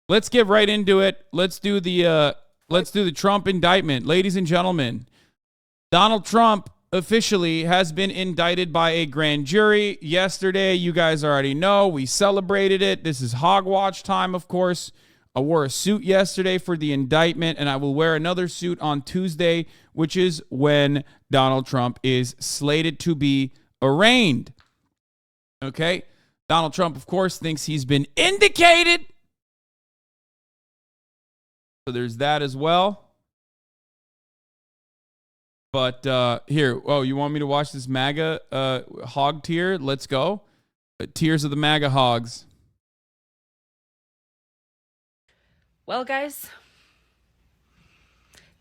Let's get right into it. Let's do the Trump indictment. Ladies and gentlemen, Donald Trump officially has been indicted by a grand jury. Yesterday, you guys already know, we celebrated it. This is Hogwatch time, of course. I wore a suit yesterday for the indictment, and I will wear another suit on Tuesday, which is when Donald Trump is slated to be arraigned. Okay? Donald Trump, of course, thinks he's been indicated. So there's that as well. But here, you want me to watch this MAGA hog tier? Let's go. Tears of the MAGA hogs. Well, guys,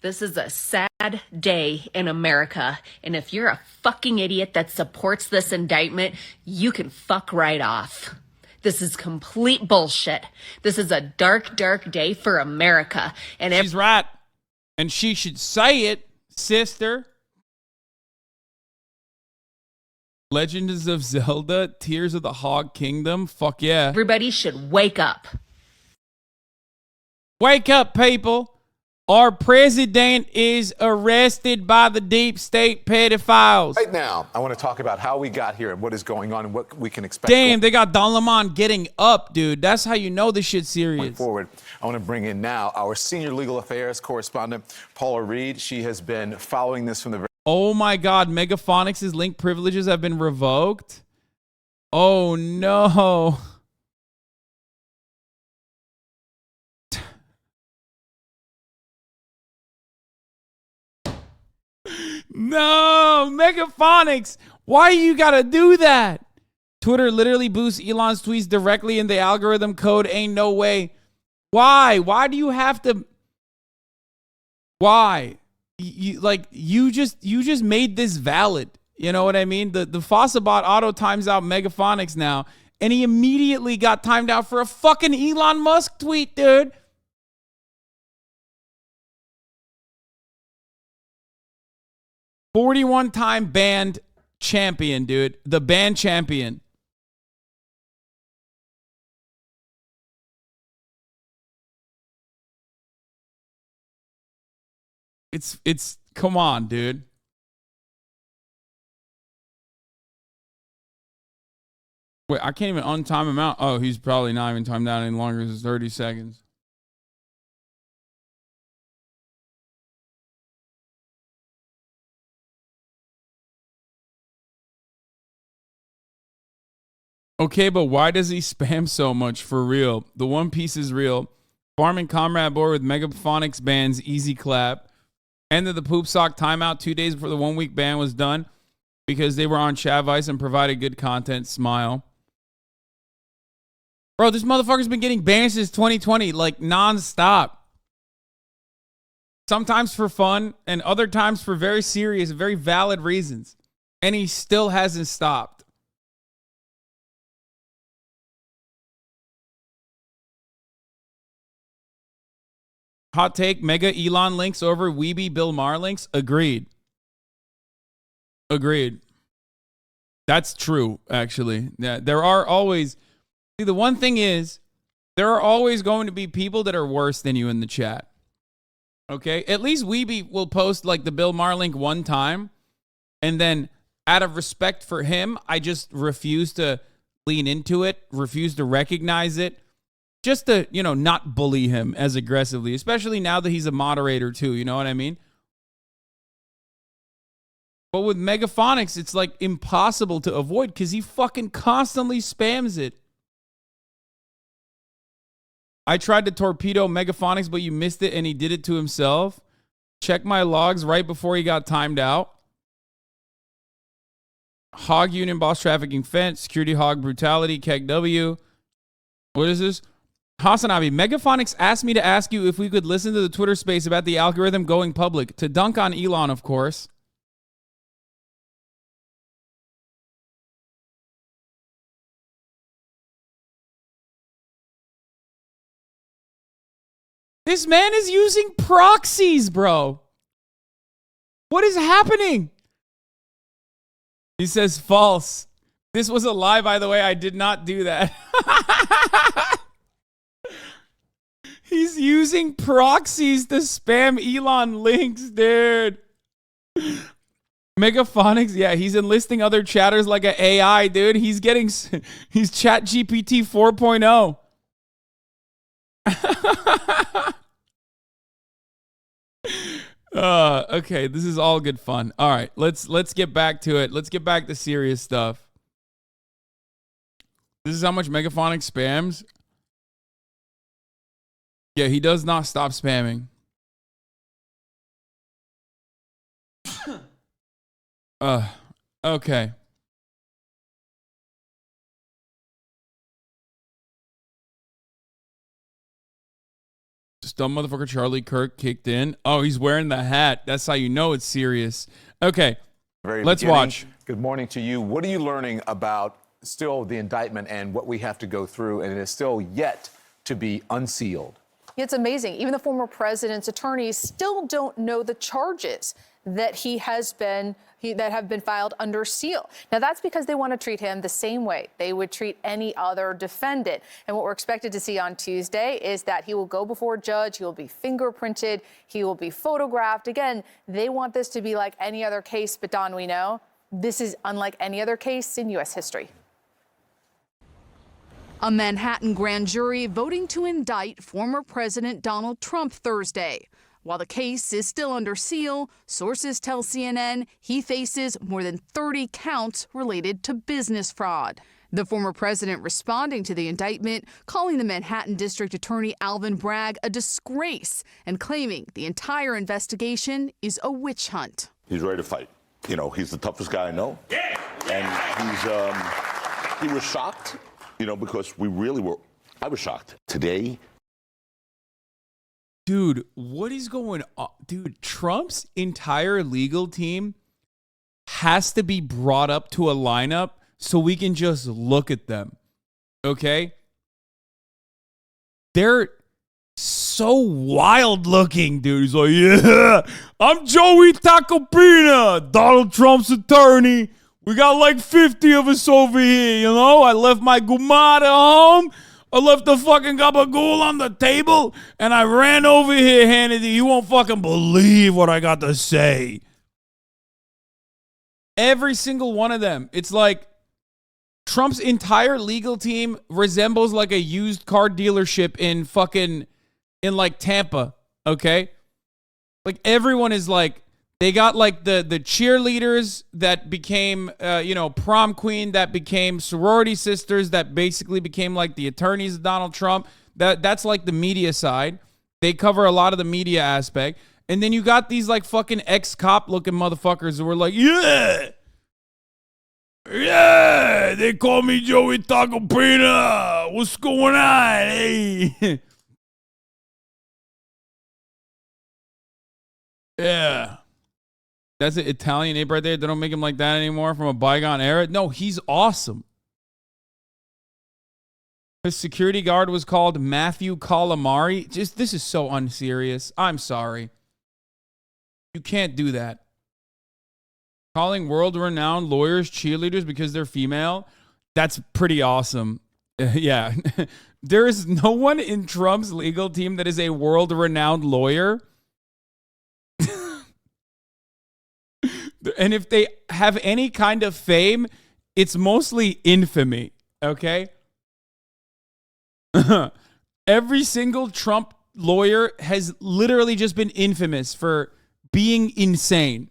this is a sad day in America. And if you're a fucking idiot that supports this indictment, you can fuck right off. This is complete bullshit. This is a dark, dark day for America. And she's right. And she should say it, sister. Legends of Zelda, Tears of the Hog Kingdom. Fuck yeah. Everybody should wake up. Wake up, people. Our president is arrested by the deep state pedophiles. Right now, I want to talk about how we got here and what is going on and what we can expect. Damn, they got Don Lemon getting up, dude. That's how you know this shit's serious. Going forward, I want to bring in now our senior legal affairs correspondent, Paula Reed. She has been following this from the very... Oh my God, Megaphonics' link privileges have been revoked? Oh no. No, Megaphonics, why you gotta do that? Twitter literally boosts Elon's tweets directly in the algorithm code. Ain't no way. Why? Why do you have to? Why? You just made this valid. You know what I mean? The Fossabot auto times out Megaphonics now, and he immediately got timed out for a fucking Elon Musk tweet, dude. "41-time band champion, dude. The band champion." It's come on, dude. Wait, I can't even untime him out. Oh, he's probably not even timed out any longer. It's 30 seconds. Okay, but why does he spam so much for real? The One Piece is real. Farming Comrade board with Megaphonics bands, easy clap. Ended the poop sock timeout 2 days before the 1 week ban was done because they were on Chavice and provided good content. Smile. Bro, this motherfucker's been getting banned since 2020, like nonstop. Sometimes for fun and other times for very serious, very valid reasons. And he still hasn't stopped. Hot take, Mega Elon links over Weeby Bill Maher links. Agreed. That's true, actually. Yeah, there are always... See, the one thing is, there are always going to be people that are worse than you in the chat. Okay? At least Weeby will post like the Bill Maher link one time, and then out of respect for him, I just refuse to lean into it, refuse to recognize it. Just to, not bully him as aggressively, especially now that he's a moderator too, you know what I mean? But with Megaphonics, it's like impossible to avoid because he fucking constantly spams it. I tried to torpedo Megaphonics, but you missed it and he did it to himself. Check my logs right before he got timed out. Hog Union, Boss Trafficking Fence, Security Hog Brutality, Keg W. What is this? HasanAbi, Megaphonics asked me to ask you if we could listen to the Twitter space about the algorithm going public. To dunk on Elon, of course. This man is using proxies, bro. What is happening? He says false. This was a lie, by the way. I did not do that. He's using proxies to spam Elon links, dude. Megaphonics, yeah, he's enlisting other chatters like an AI, dude. He's Chat GPT 4.0. Okay, this is all good fun. All right, let's get back to it. Let's get back to serious stuff. This is how much Megaphonic spams. Yeah, he does not stop spamming. Okay. Just dumb motherfucker Charlie Kirk kicked in. Oh, he's wearing the hat. That's how you know it's serious. Okay, let's watch. Good morning to you. What are you learning about still the indictment and what we have to go through, and it is still yet to be unsealed? It's amazing. Even the former president's attorneys still don't know the charges that that have been filed under seal. Now, that's because they want to treat him the same way they would treat any other defendant. And what we're expected to see on Tuesday is that he will go before a judge, he will be fingerprinted, he will be photographed. Again, they want this to be like any other case, but Don, we know this is unlike any other case in U.S. history. A Manhattan grand jury voting to indict former President Donald Trump Thursday. While the case is still under seal, sources tell CNN he faces more than 30 counts related to business fraud. The former president responding to the indictment, calling the Manhattan District Attorney Alvin Bragg a disgrace and claiming the entire investigation is a witch hunt. He's ready to fight. You know, he's the toughest guy I know. Yeah. And he was shocked, you know, because I was shocked. Today, dude, what is going on? Dude, Trump's entire legal team has to be brought up to a lineup so we can just look at them. Okay? They're so wild looking, dude. He's like, yeah, I'm Joey Tacopina, Donald Trump's attorney. We got like 50 of us over here, you know? I left my gumada home. I left the fucking gabagool on the table, and I ran over here, Hannity. You won't fucking believe what I got to say. Every single one of them. It's like Trump's entire legal team resembles like a used car dealership in like Tampa, okay? Like everyone is like, they got like the cheerleaders that became, prom queen, that became sorority sisters, that basically became like the attorneys of Donald Trump. That's like the media side. They cover a lot of the media aspect. And then you got these like fucking ex-cop looking motherfuckers who were like, yeah, they call me Joey Tacopina. What's going on? Hey. Yeah. That's an Italian ape right there. They don't make him like that anymore from a bygone era. No, he's awesome. His security guard was called Matthew Calamari. This is so unserious. I'm sorry. You can't do that. Calling world-renowned lawyers cheerleaders because they're female, that's pretty awesome. Yeah. There is no one in Trump's legal team that is a world-renowned lawyer. And if they have any kind of fame, it's mostly infamy, okay? Every single Trump lawyer has literally just been infamous for being insane.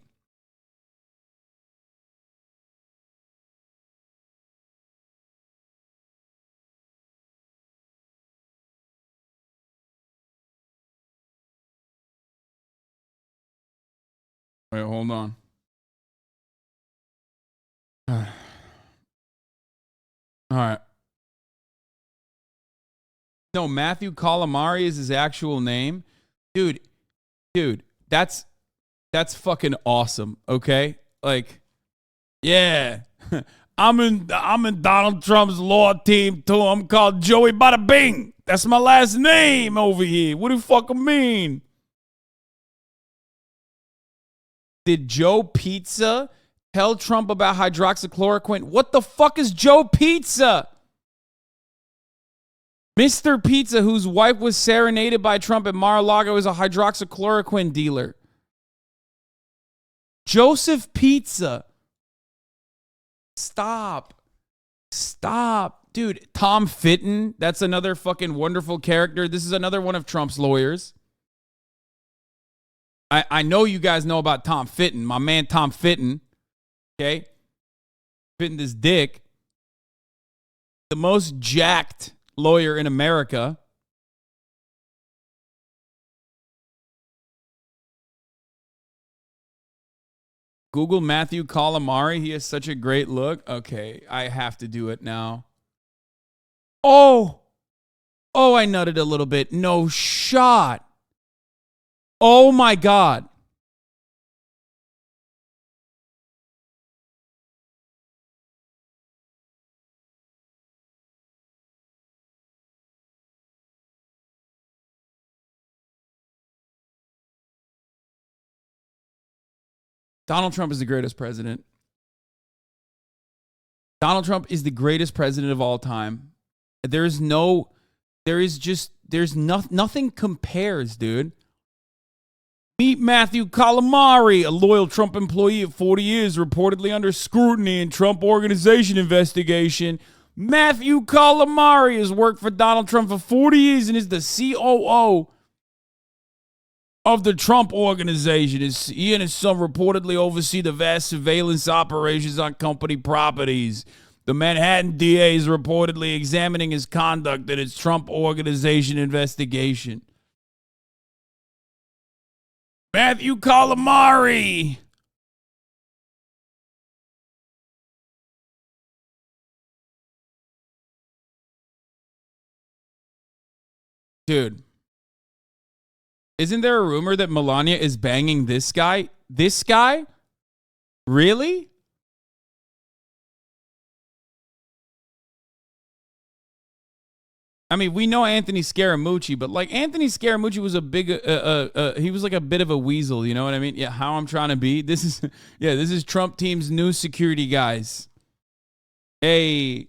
Wait, hold on. All right. No, Matthew Calamari is his actual name. Dude, that's fucking awesome, okay? Like, yeah. I'm in Donald Trump's law team too. I'm called Joey Bada Bing. That's my last name over here. What do you fucking mean? Did Joe Pizza tell Trump about hydroxychloroquine? What the fuck is Joe Pizza? Mr. Pizza, whose wife was serenaded by Trump at Mar-a-Lago, is a hydroxychloroquine dealer. Joseph Pizza. Stop. Dude, Tom Fitton, that's another fucking wonderful character. This is another one of Trump's lawyers. I know you guys know about Tom Fitton, my man Tom Fitton. Okay? Fitton this dick. The most jacked lawyer in America. Google Matthew Calamari. He has such a great look. Okay, I have to do it now. Oh, I nutted a little bit. No shot. Oh my God. Donald Trump is the greatest president. Donald Trump is the greatest president of all time. Nothing compares, dude. Meet Matthew Calamari, a loyal Trump employee of 40 years, reportedly under scrutiny in Trump Organization investigation. Matthew Calamari has worked for Donald Trump for 40 years and is the COO of the Trump Organization. He and his son reportedly oversee the vast surveillance operations on company properties. The Manhattan DA is reportedly examining his conduct in its Trump Organization investigation. Matthew Calamari. Dude. Isn't there a rumor that Melania is banging this guy? This guy? Really? I mean, we know Anthony Scaramucci, but like Anthony Scaramucci was a big, he was like a bit of a weasel, you know what I mean? Yeah, how I'm trying to be. This is Trump team's new security guys. Hey,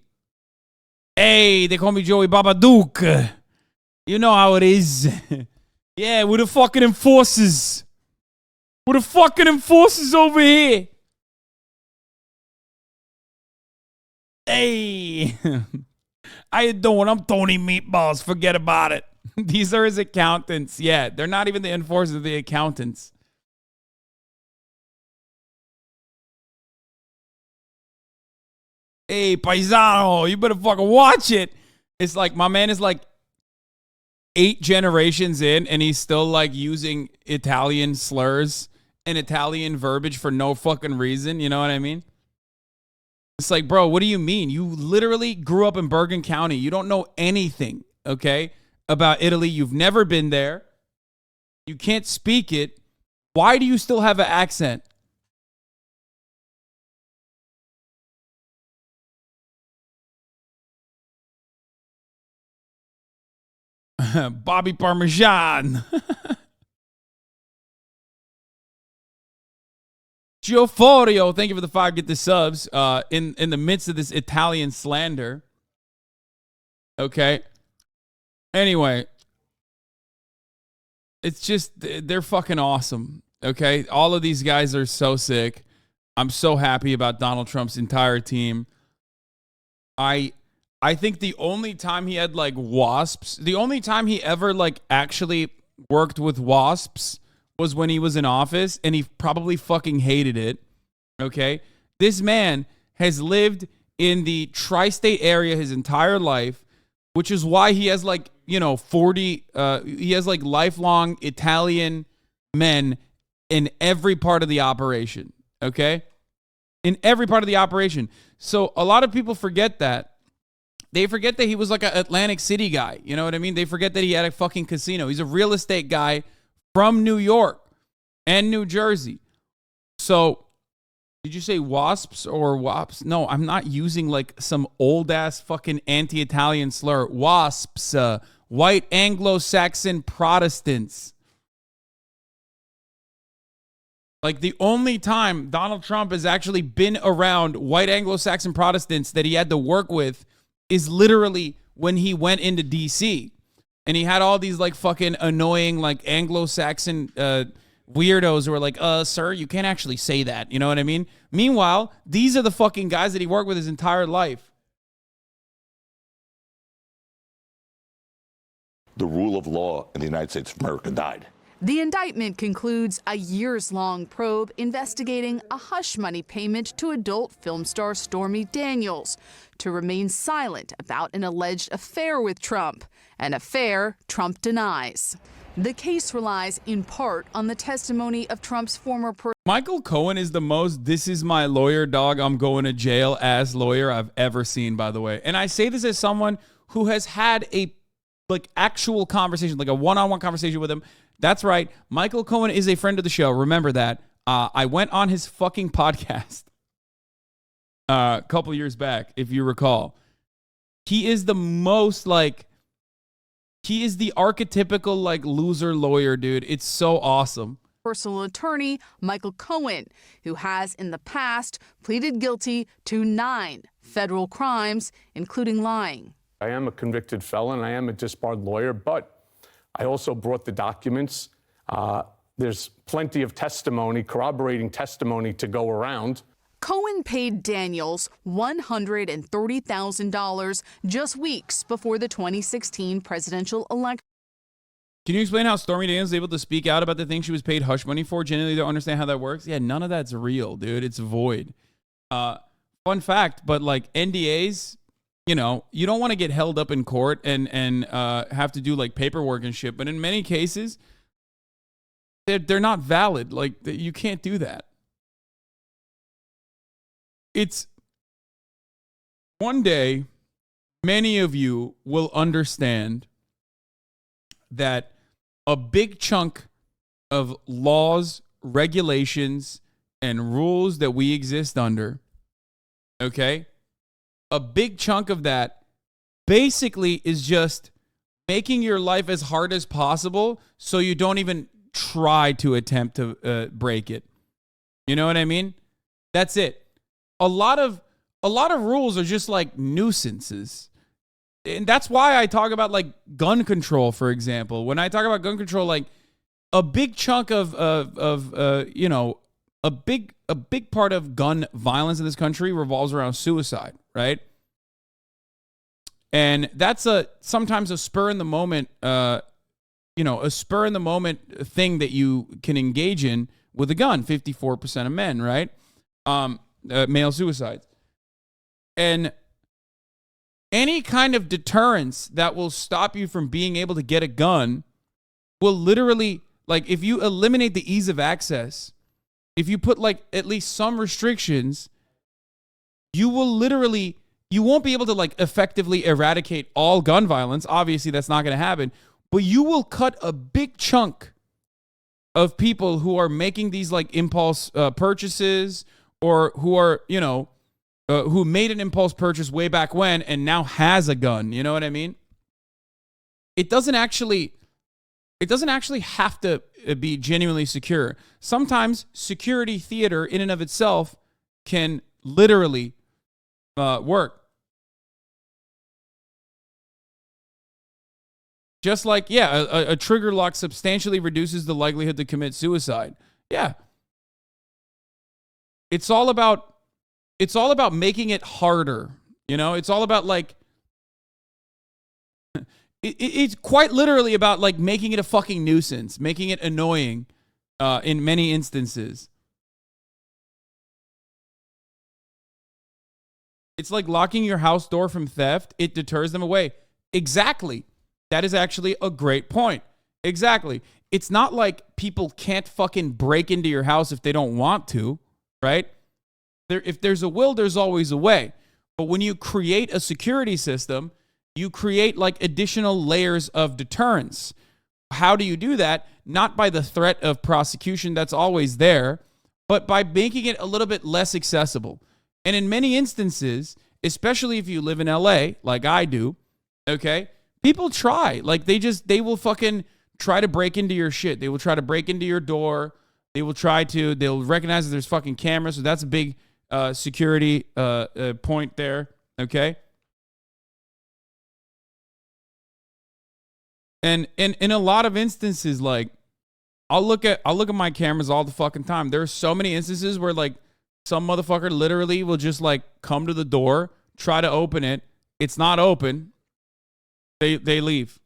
they call me Joey Babadook. You know how it is. Yeah, we're the fucking enforcers. We're the fucking enforcers over here. Hey. How you doing? I'm Tony Meatballs. Forget about it. These are his accountants. Yeah, they're not even the enforcers, they're the accountants. Hey, paisano, you better fucking watch it. It's like, my man is like 8 generations in, and he's still like using Italian slurs and Italian verbiage for no fucking reason. You know what I mean? It's like, bro, what do you mean? You literally grew up in Bergen County. You don't know anything, okay, about Italy. You've never been there. You can't speak it. Why do you still have an accent? Bobby Parmesan. Gioforio, thank you for the 5 get the subs. In the midst of this Italian slander. Okay. Anyway. It's just, they're fucking awesome. Okay. All of these guys are so sick. I'm so happy about Donald Trump's entire team. I think the only time he had like wasps, the only time he ever like actually worked with wasps was when he was in office, and he probably fucking hated it. Okay. This man has lived in the tri-state area his entire life, which is why he has like, 40, he has like lifelong Italian men in every part of the operation. Okay. In every part of the operation. So a lot of people forget that. They forget that he was like an Atlantic City guy. You know what I mean? They forget that he had a fucking casino. He's a real estate guy from New York and New Jersey. So, did you say wasps or wops? No, I'm not using like some old ass fucking anti-Italian slur. Wasps, white Anglo-Saxon Protestants. Like the only time Donald Trump has actually been around white Anglo-Saxon Protestants that he had to work with is literally when he went into DC. And he had all these like fucking annoying like Anglo-Saxon weirdos who were like, sir, you can't actually say that. You know what I mean? Meanwhile, these are the fucking guys that he worked with his entire life. The rule of law in the United States of America died. The indictment concludes a years-long probe investigating a hush money payment to adult film star Stormy Daniels to remain silent about an alleged affair with Trump, an affair Trump denies. The case relies in part on the testimony of Trump's former Michael Cohen is the most "this is my lawyer, dog, I'm going to jail" ass lawyer I've ever seen, by the way. And I say this as someone who has had a like actual conversation, like a one-on-one conversation with him. That's right. Michael Cohen is a friend of the show. Remember that. I went on his fucking podcast a couple years back, if you recall. He is the most like, he is the archetypical like loser lawyer, dude. It's so awesome. Personal attorney, Michael Cohen, who has in the past pleaded guilty to 9 federal crimes, including lying. I am a convicted felon. I am a disbarred lawyer, but I also brought the documents. There's plenty of testimony, corroborating testimony to go around. Cohen paid Daniels $130,000 just weeks before the 2016 presidential election. Can you explain how Stormy Daniels is able to speak out about the thing she was paid hush money for? Genuinely don't understand how that works. Yeah, none of that's real, dude. It's void. Fun fact, but like NDAs, you know, you don't want to get held up in court and have to do like paperwork and shit. But in many cases, they're not valid. Like you can't do that. It's one day, many of you will understand that a big chunk of laws, regulations, and rules that we exist under, okay? A big chunk of that basically is just making your life as hard as possible so you don't even try to attempt to break it. You know what I mean? That's it. A lot of rules are just like nuisances. And that's why I talk about like gun control, for example. When I talk about gun control, like a big chunk of you know, a big part of gun violence in this country revolves around suicide, right? And that's sometimes a spur in the moment, you know, a spur in the moment thing that you can engage in with a gun. 54% of men, right? Male suicides. And any kind of deterrence that will stop you from being able to get a gun will literally, like, if you eliminate the ease of access, if you put like at least some restrictions, you won't be able to like effectively eradicate all gun violence. Obviously, that's not going to happen, but you will cut a big chunk of people who are making these like impulse purchases, or who are, you know, who made an impulse purchase way back when and now has a gun. You know what I mean? It doesn't actually have to be genuinely secure. Sometimes security theater in and of itself can literally work. Just like, yeah, a trigger lock substantially reduces the likelihood to commit suicide. Yeah. It's all about making it harder. You know, it's all about like, it's quite literally about like making it a fucking nuisance, making it annoying in many instances. It's like locking your house door from theft. It deters them away. Exactly. That is actually a great point. Exactly. It's not like people can't fucking break into your house if they don't want to, right? If there's a will, there's always a way. But when you create a security system, you create like additional layers of deterrence. How do you do that? Not by the threat of prosecution that's always there, but by making it a little bit less accessible. And in many instances, especially if you live in LA, like I do, okay, people try. Like they will fucking try to break into your shit. They will try to break into your door. They'll recognize that there's fucking cameras. So that's a big security point there, okay? And in a lot of instances, like I'll look at my cameras all the fucking time. There are so many instances where like some motherfucker literally will just like come to the door, try to open it. It's not open. They leave.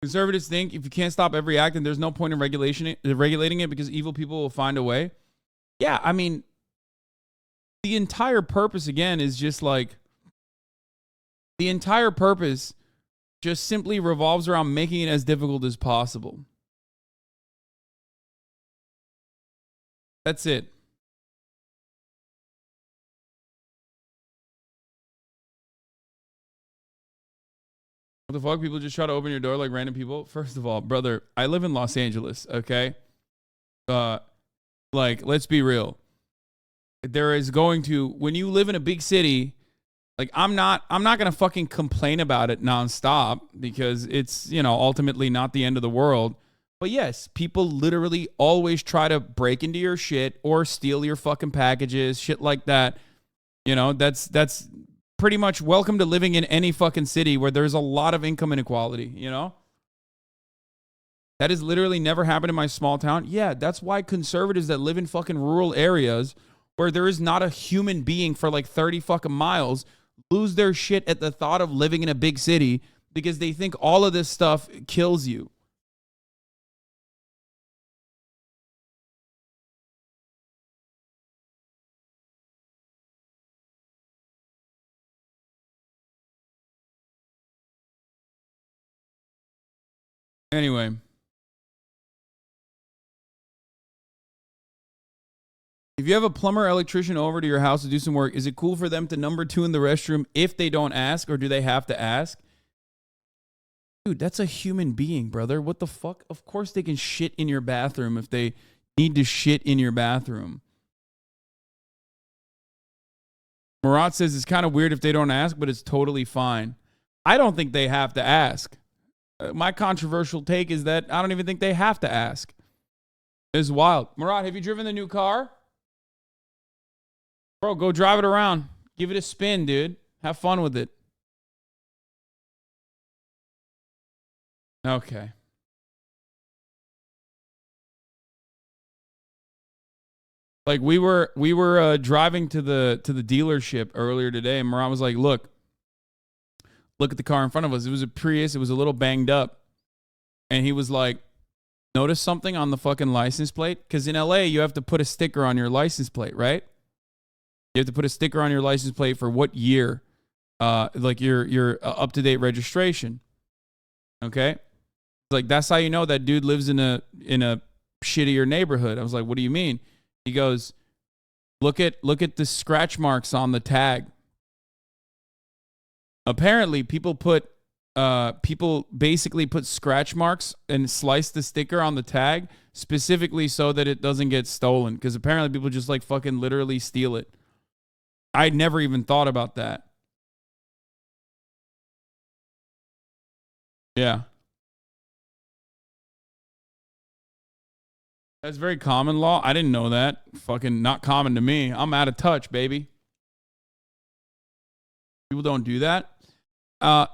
Conservatives think if you can't stop every act, then there's no point in regulating it because evil people will find a way. Yeah, I mean, the entire purpose, again, is just like, the entire purpose just simply revolves around making it as difficult as possible. That's it. What the fuck? People just try to open your door like random people? First of all, brother, I live in Los Angeles, okay? Like, let's be real. There is going to, when you live in a big city, like I'm not gonna fucking complain about it nonstop because it's, you know, ultimately not the end of the world. But yes, people literally always try to break into your shit or steal your fucking packages, shit like that. You know, that's pretty much welcome to living in any fucking city where there's a lot of income inequality, you know? That has literally never happened in my small town. Yeah, that's why conservatives that live in fucking rural areas where there is not a human being for like 30 fucking miles lose their shit at the thought of living in a big city because they think all of this stuff kills you. Anyway. If you have a plumber or electrician over to your house to do some work, is it cool for them to number 2 in the restroom if they don't ask, or do they have to ask? Dude, that's a human being, brother. What the fuck? Of course they can shit in your bathroom if they need to shit in your bathroom. Murat says it's kind of weird if they don't ask, but it's totally fine. I don't think they have to ask. My controversial take is that I don't even think they have to ask. It's wild. Murat, have you driven the new car? Bro, go drive it around. Give it a spin, dude. Have fun with it. Okay. Like we were driving to the dealership earlier today, and Murat was like, look at the car in front of us. It was a Prius. It was a little banged up. And he was like, notice something on the fucking license plate? Because in LA, you have to put a sticker on your license plate, right? You have to put a sticker on your license plate for what year, like your up-to-date registration. Okay? Like, that's how you know that dude lives in a shittier neighborhood. I was like, what do you mean? He goes, look at the scratch marks on the tag. Apparently, people basically put scratch marks and slice the sticker on the tag specifically so that it doesn't get stolen. Because apparently people just like fucking literally steal it. I'd never even thought about that. Yeah. That's very common law. I didn't know that. Fucking not common to me. I'm out of touch, baby. People don't do that. I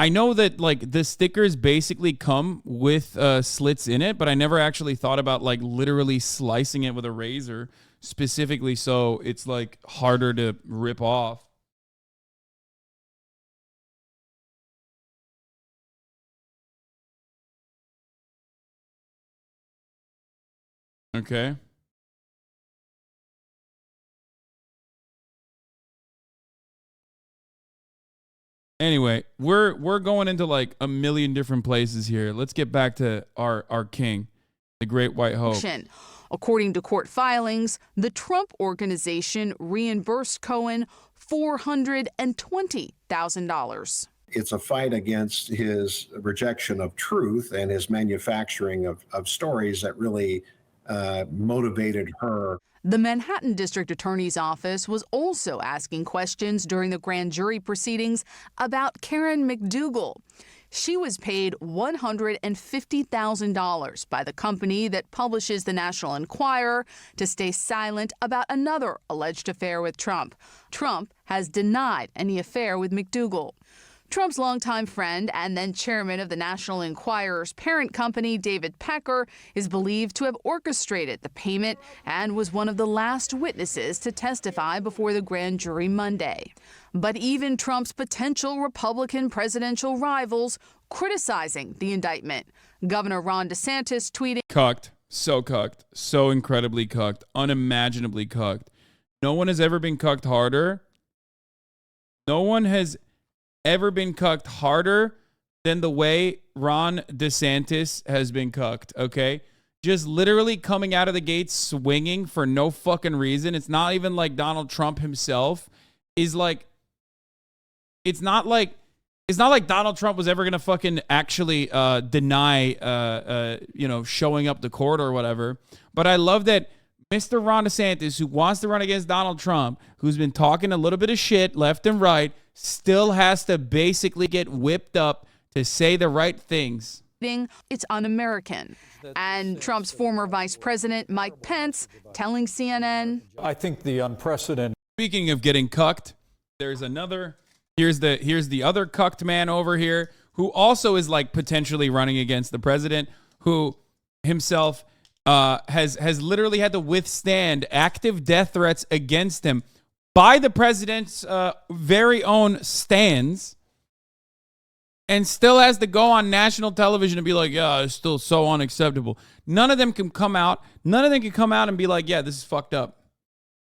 know that like the stickers basically come with slits in it, but I never actually thought about like literally slicing it with a razor specifically so it's like harder to rip off. Okay. Anyway, we're going into like a million different places here. Let's get back to our king, the Great White Hope. According to court filings, the Trump Organization reimbursed Cohen $420,000. It's a fight against his rejection of truth and his manufacturing of stories that really motivated her. The Manhattan District Attorney's Office was also asking questions during the grand jury proceedings about Karen McDougal. She was paid $150,000 by the company that publishes the National Enquirer to stay silent about another alleged affair with Trump. Trump has denied any affair with McDougal. Trump's longtime friend and then chairman of the National Enquirer's parent company, David Pecker, is believed to have orchestrated the payment and was one of the last witnesses to testify before the grand jury Monday. But even Trump's potential Republican presidential rivals criticizing the indictment. Governor Ron DeSantis tweeting, Cucked. So incredibly cucked. Unimaginably cucked. No one has ever been cucked harder. No one has ever been cucked harder than the way Ron DeSantis has been cucked, okay? Just literally coming out of the gate swinging for no fucking reason. It's not even like Donald Trump himself is like, it's not like Donald Trump was ever going to fucking actually deny, showing up to court or whatever. But I love that Mr. Ron DeSantis, who wants to run against Donald Trump, who's been talking a little bit of shit left and right, still has to basically get whipped up to say the right things. It's un-American. And Trump's former vice president, Mike Pence, telling CNN, I think the unprecedented. Speaking of getting cucked, there's another. Here's the other cucked man over here who also is like potentially running against the president, who himself has literally had to withstand active death threats against him by the president's very own stands, and still has to go on national television and be like, yeah, it's still so unacceptable. None of them can come out and be like, yeah, this is fucked up.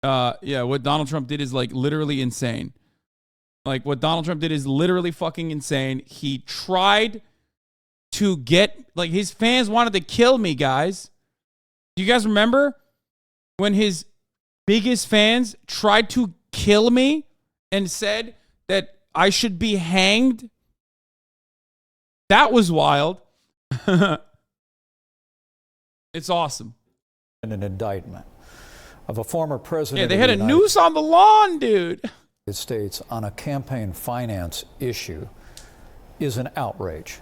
What Donald Trump did is like literally insane. Like what Donald Trump did is literally fucking insane. He tried to get, like, his fans wanted to kill me, guys. Do you guys remember when his biggest fans tried to kill me and said that I should be hanged? That was wild. It's awesome. An indictment of a former president. Yeah, they had a noose on the lawn, dude. United States on a campaign finance issue is an outrage.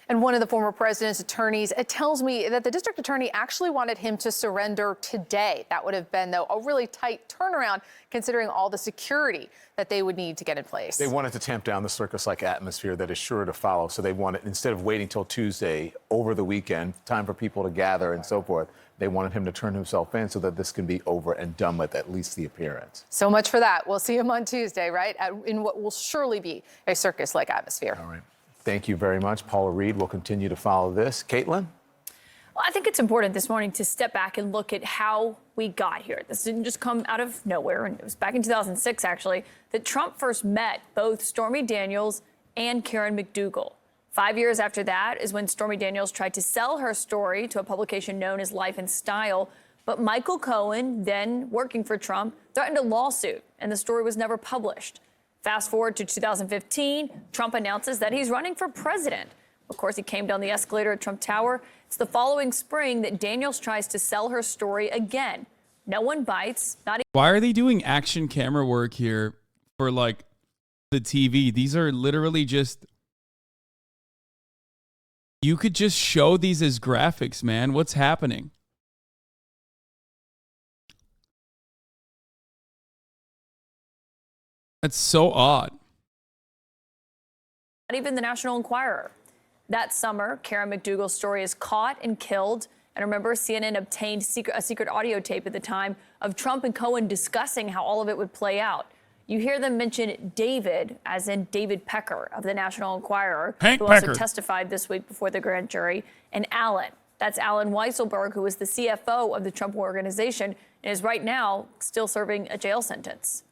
And one of the former president's attorneys tells me that the district attorney actually wanted him to surrender today. That would have been, though, a really tight turnaround considering all the security that they would need to get in place. They wanted to tamp down the circus-like atmosphere that is sure to follow. So they wanted, instead of waiting till Tuesday, over the weekend, time for people to gather and so forth, they wanted him to turn himself in so that this can be over and done with, at least the appearance. So much for that. We'll see him on Tuesday, right, in what will surely be a circus-like atmosphere. All right. Thank you very much. Paula Reed will continue to follow this. Caitlin? Well, I think it's important this morning to step back and look at how we got here. This didn't just come out of nowhere, and it was back in 2006, actually, that Trump first met both Stormy Daniels and Karen McDougal. 5 years after that is when Stormy Daniels tried to sell her story to a publication known as Life and Style. But Michael Cohen, then working for Trump, threatened a lawsuit, and the story was never published. Fast forward to 2015, Trump announces that he's running for president. Of course, he came down the escalator at Trump Tower. It's the following spring that Daniels tries to sell her story again. No one bites. Why are they doing action camera work here for like the TV? These are literally just... You could just show these as graphics, man. What's happening? That's so odd. Not even the National Enquirer. That summer, Karen McDougal's story is caught and killed. And remember, CNN obtained a secret audio tape at the time of Trump and Cohen discussing how all of it would play out. You hear them mention David, as in David Pecker of the National Enquirer, Hank who Pecker. also testified this week before the grand jury, and Alan. That's Alan Weisselberg, who is the CFO of the Trump Organization and is right now still serving a jail sentence.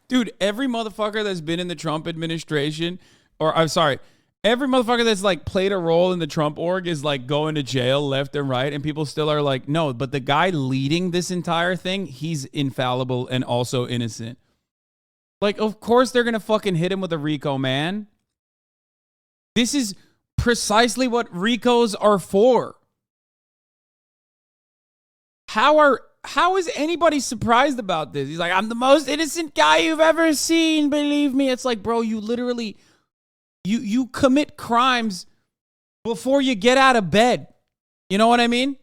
Dude, every motherfucker that's been in the Trump administration, or I'm sorry, every motherfucker that's like played a role in the Trump org is like going to jail left and right, and people still are like, no, but the guy leading this entire thing, he's infallible and also innocent. Like, of course they're going to fucking hit him with a RICO, man. This is precisely what RICOs are for. How is anybody surprised about this? He's like, I'm the most innocent guy you've ever seen, believe me. It's like, bro, you literally You commit crimes before you get out of bed. You know what I mean?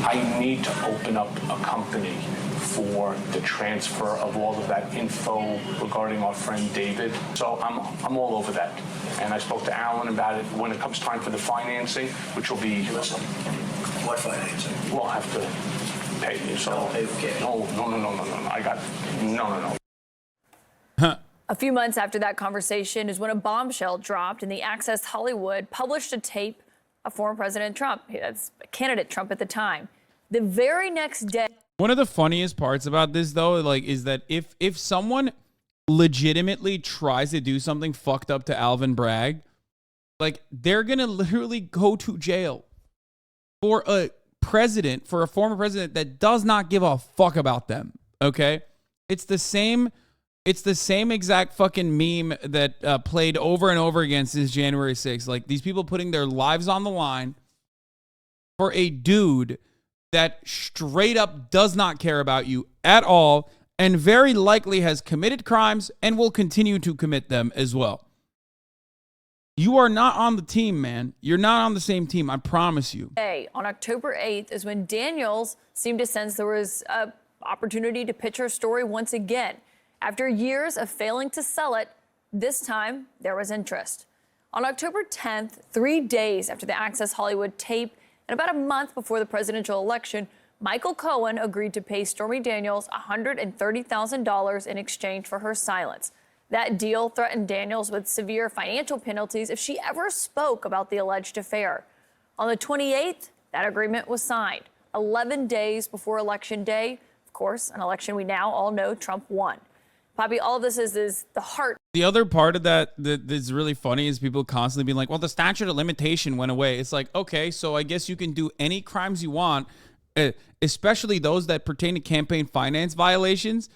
I need to open up a company for the transfer of all of that info regarding our friend David. So I'm all over that. And I spoke to Alan about it when it comes time for the financing, which will be... What financing? We'll have to pay you. So okay. No. I got no. A few months after that conversation is when a bombshell dropped and the Access Hollywood published a tape of former President Trump. That's candidate Trump at the time. The very next day. One of the funniest parts about this, though, like, is that if someone legitimately tries to do something fucked up to Alvin Bragg, like, they're gonna literally go to jail for a former president that does not give a fuck about them. Okay, it's the same exact fucking meme that played over and over again since January 6th. Like, these people putting their lives on the line for a dude that straight up does not care about you at all and very likely has committed crimes and will continue to commit them as well. You are not on the team, man. You're not on the same team, I promise you. On October 8th is when Daniels seemed to sense there was an opportunity to pitch her story once again. After years of failing to sell it, this time there was interest. On October 10th, 3 days after the Access Hollywood tape and about a month before the presidential election, Michael Cohen agreed to pay Stormy Daniels $130,000 in exchange for her silence. That deal threatened Daniels with severe financial penalties if she ever spoke about the alleged affair. On the 28th, that agreement was signed, 11 days before Election Day. Of course, an election we now all know Trump won. Poppy, all of this is the heart. The other part of that's really funny is people constantly being like, well, the statute of limitation went away. It's like, okay, so I guess you can do any crimes you want, especially those that pertain to campaign finance violations.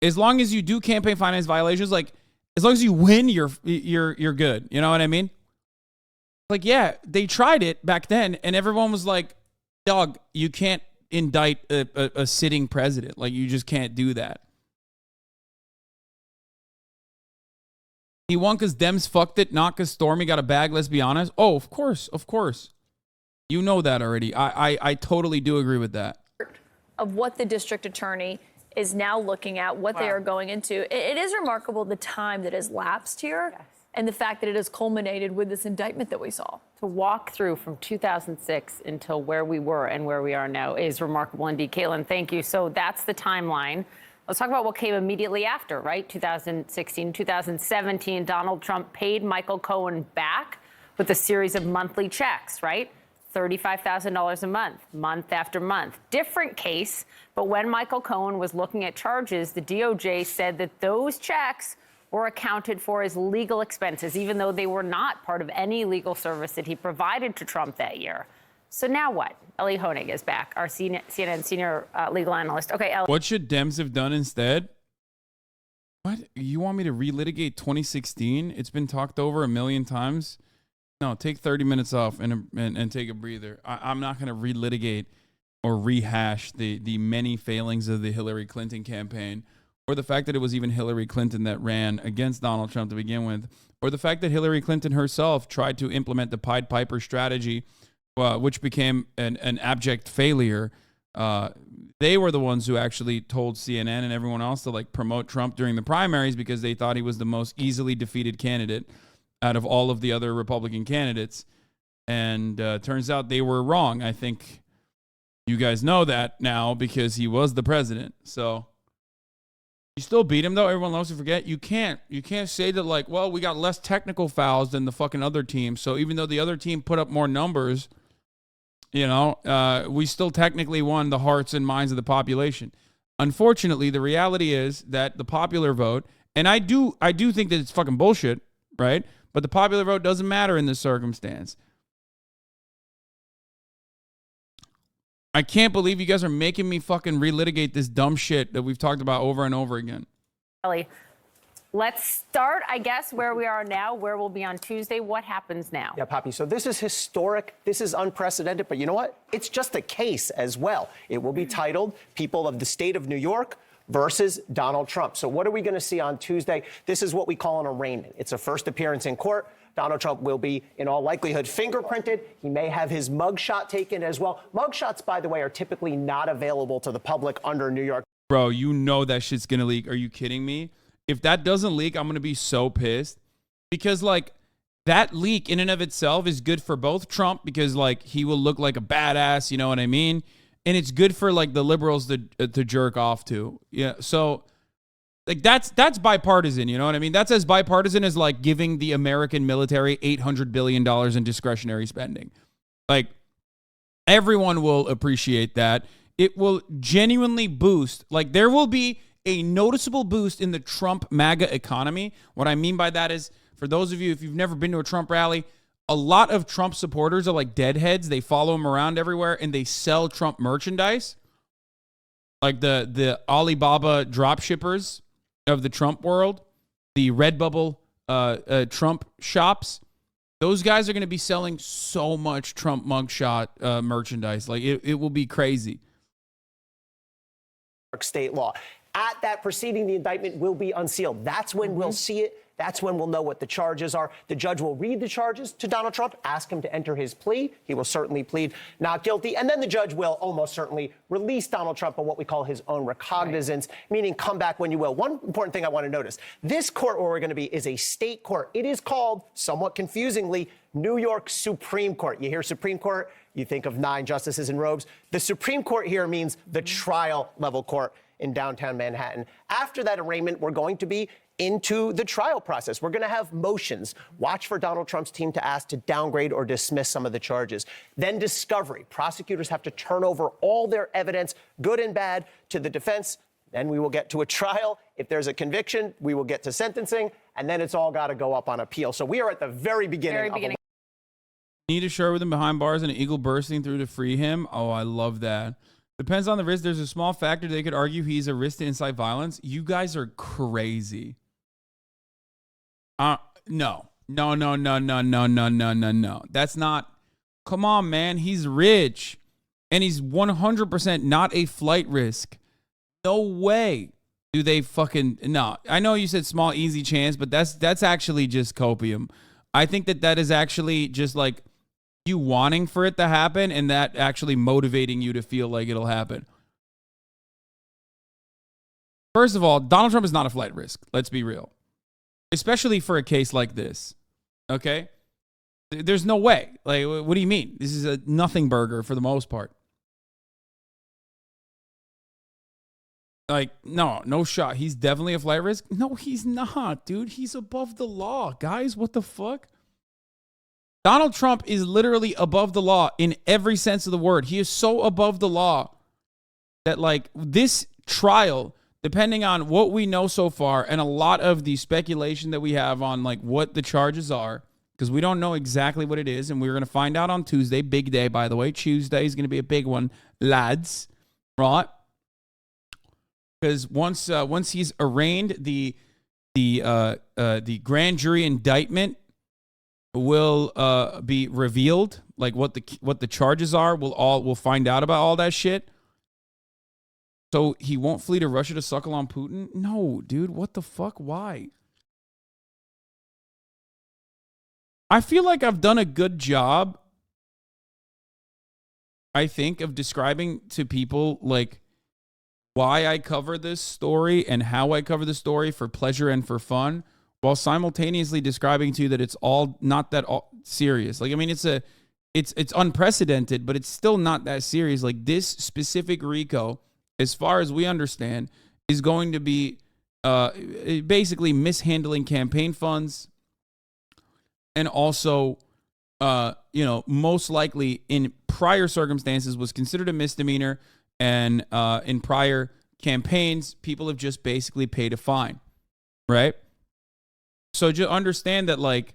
As long as you do campaign finance violations, like, as long as you win, you're good. You know what I mean? Like, yeah, they tried it back then, and everyone was like, dog, you can't indict a sitting president. Like, you just can't do that. He won because Dems fucked it, not because Stormy got a bag, let's be honest. Oh, of course. You know that already. I totally do agree with that. Of what the district attorney is now looking at, what they are going into. It is remarkable the time that has lapsed here and the fact that it has culminated with this indictment that we saw. To walk through from 2006 until where we were and where we are now is remarkable indeed. Caitlin, thank you. So that's the timeline. Let's talk about what came immediately after, right? 2016, 2017, Donald Trump paid Michael Cohen back with a series of monthly checks, right? $35,000 a month after month. Different case, but when Michael Cohen was looking at charges, the DOJ said that those checks were accounted for as legal expenses, even though they were not part of any legal service that he provided to Trump that year. So now what? Ellie Honig is back, our CNN senior legal analyst. Okay, Ellie. What should Dems have done instead? What? You want me to relitigate 2016? It's been talked over a million times. No, take 30 minutes off and take a breather. I'm not going to relitigate or rehash the many failings of the Hillary Clinton campaign, or the fact that it was even Hillary Clinton that ran against Donald Trump to begin with, or the fact that Hillary Clinton herself tried to implement the Pied Piper strategy, which became an abject failure. They were the ones who actually told CNN and everyone else to like promote Trump during the primaries because they thought he was the most easily defeated candidate out of all of the other Republican candidates. And turns out they were wrong. I think you guys know that now because he was the president. So you still beat him, though. Everyone loves to forget. You can't say that, like, well, we got less technical fouls than the fucking other team. So even though the other team put up more numbers, you know, we still technically won the hearts and minds of the population. Unfortunately, the reality is that the popular vote, and I do think that it's fucking bullshit, right? But the popular vote doesn't matter in this circumstance. I can't believe you guys are making me fucking relitigate this dumb shit that we've talked about over and over again. Ellie, Let's start, I guess, where we are now, where we'll be on Tuesday. What happens now? Yeah, Poppy. So this is historic. This is unprecedented. But you know what? It's just a case as well. It will be titled People of the State of New York versus Donald Trump. So what are we going to see on Tuesday? This is what we call an arraignment. It's a first appearance in court. Donald Trump will be, in all likelihood, fingerprinted. He may have his mugshot taken as well. Mugshots, by the way, are typically not available to the public under New York. Bro, you know that shit's going to leak. Are you kidding me? If that doesn't leak, I'm going to be so pissed. Because, like, that leak in and of itself is good for both Trump because, like, he will look like a badass, you know what I mean? And it's good for, like, the liberals to jerk off to. Yeah, so, like, that's bipartisan, you know what I mean? That's as bipartisan as, like, giving the American military $800 billion in discretionary spending. Like, everyone will appreciate that. It will genuinely boost, like, there will be a noticeable boost in the Trump MAGA economy. What I mean by that is, for those of you, if you've never been to a Trump rally, a lot of Trump supporters are like deadheads. They follow him around everywhere and they sell Trump merchandise. Like the Alibaba drop shippers of the Trump world, the Redbubble Trump shops. Those guys are going to be selling so much Trump mugshot merchandise. Like it will be crazy. State law. At that proceeding, the indictment will be unsealed. That's when we'll see it. That's when we'll know what the charges are. The judge will read the charges to Donald Trump, ask him to enter his plea. He will certainly plead not guilty. And then the judge will almost certainly release Donald Trump on what we call his own recognizance, meaning come back when you will. One important thing I want to notice, this court where we're going to be is a state court. It is called, somewhat confusingly, New York Supreme Court. You hear Supreme Court, you think of 9 justices in robes. The Supreme Court here means the trial level court in downtown Manhattan. After that arraignment, we're going to be into the trial process. We're going to have motions. Watch for Donald Trump's team to ask to downgrade or dismiss some of the charges. Then discovery. Prosecutors have to turn over all their evidence, good and bad, to the defense. Then we will get to a trial. If there's a conviction, we will get to sentencing. And then it's all got to go up on appeal. So we are at the very beginning. Need to share with him behind bars and an eagle bursting through to free him. Oh, I love that. Depends on the risk. There's a small factor they could argue he's a risk to incite violence. You guys are crazy. No. That's not. Come on, man. He's rich. And he's 100% not a flight risk. No way do they fucking. No. I know you said small, easy chance, but that's actually just copium. I think that is actually just like you wanting for it to happen and that actually motivating you to feel like it'll happen. First of all, Donald Trump is not a flight risk. Let's be real. Especially for a case like this. Okay? There's no way. Like, what do you mean? This is a nothing burger for the most part. Like, no shot. He's definitely a flight risk. No, he's not, dude. He's above the law. Guys, what the fuck? Donald Trump is literally above the law in every sense of the word. He is so above the law that, like, this trial, depending on what we know so far and a lot of the speculation that we have on, like, what the charges are, because we don't know exactly what it is, and we're going to find out on Tuesday. Big day, by the way. Tuesday is going to be a big one, lads. Right? Because once he's arraigned, the grand jury indictment will be revealed, like what the charges are. We'll find out about all that shit. So he won't flee to Russia to suckle on Putin? No, dude. What the fuck? Why? I feel like I've done a good job, I think, of describing to people like why I cover this story and how I cover the story for pleasure and for fun, while simultaneously describing to you that it's all not that serious. Like, I mean, it's unprecedented, but it's still not that serious. Like, this specific RICO, as far as we understand, is going to be basically mishandling campaign funds, and also, most likely in prior circumstances was considered a misdemeanor. And in prior campaigns, people have just basically paid a fine, right? So just understand that, like,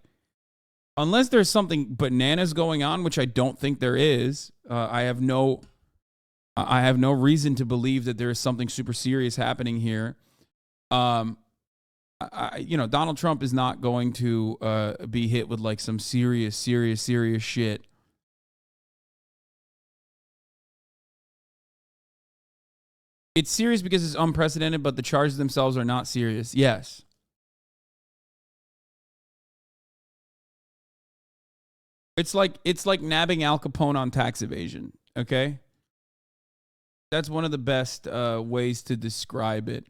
unless there's something bananas going on, which I don't think there is, I have no reason to believe that there is something super serious happening here. Donald Trump is not going to be hit with like some serious shit. It's serious because it's unprecedented, but the charges themselves are not serious. Yes. It's like nabbing Al Capone on tax evasion, okay? That's one of the best ways to describe it.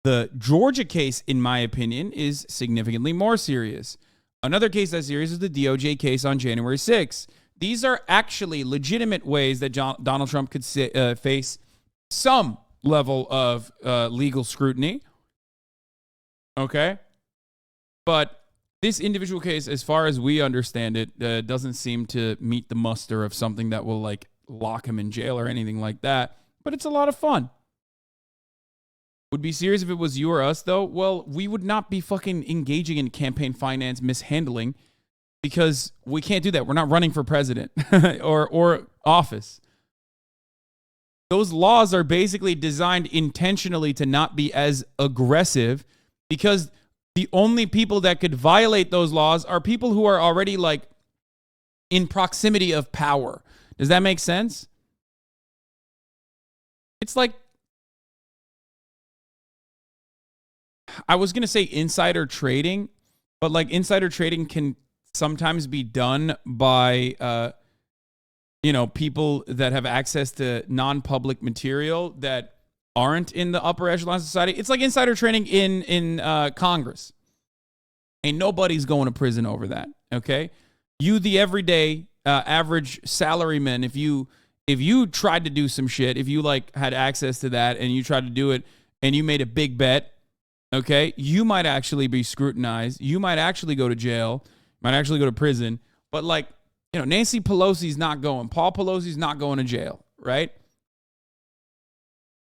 The Georgia case, in my opinion, is significantly more serious. Another case that's serious is the DOJ case on January 6th. These are actually legitimate ways that Donald Trump could face some level of legal scrutiny. Okay? But this individual case, as far as we understand it, doesn't seem to meet the muster of something that will like lock him in jail or anything like that. But it's a lot of fun. Would be serious if it was you or us, though. Well, we would not be fucking engaging in campaign finance mishandling because we can't do that. We're not running for president or office. Those laws are basically designed intentionally to not be as aggressive because the only people that could violate those laws are people who are already like in proximity of power. Does that make sense? It's like, I was going to say insider trading, but like insider trading can sometimes be done by, people that have access to non-public material that aren't in the upper echelon of society. It's like insider trading in Congress. Ain't nobody's going to prison over that, okay? You, the everyday average salaryman, if you tried to do some shit, if you like had access to that and you tried to do it and you made a big bet, okay, you might actually be scrutinized. You might actually go to jail. Might actually go to prison. But like, Nancy Pelosi's not going. Paul Pelosi's not going to jail, right?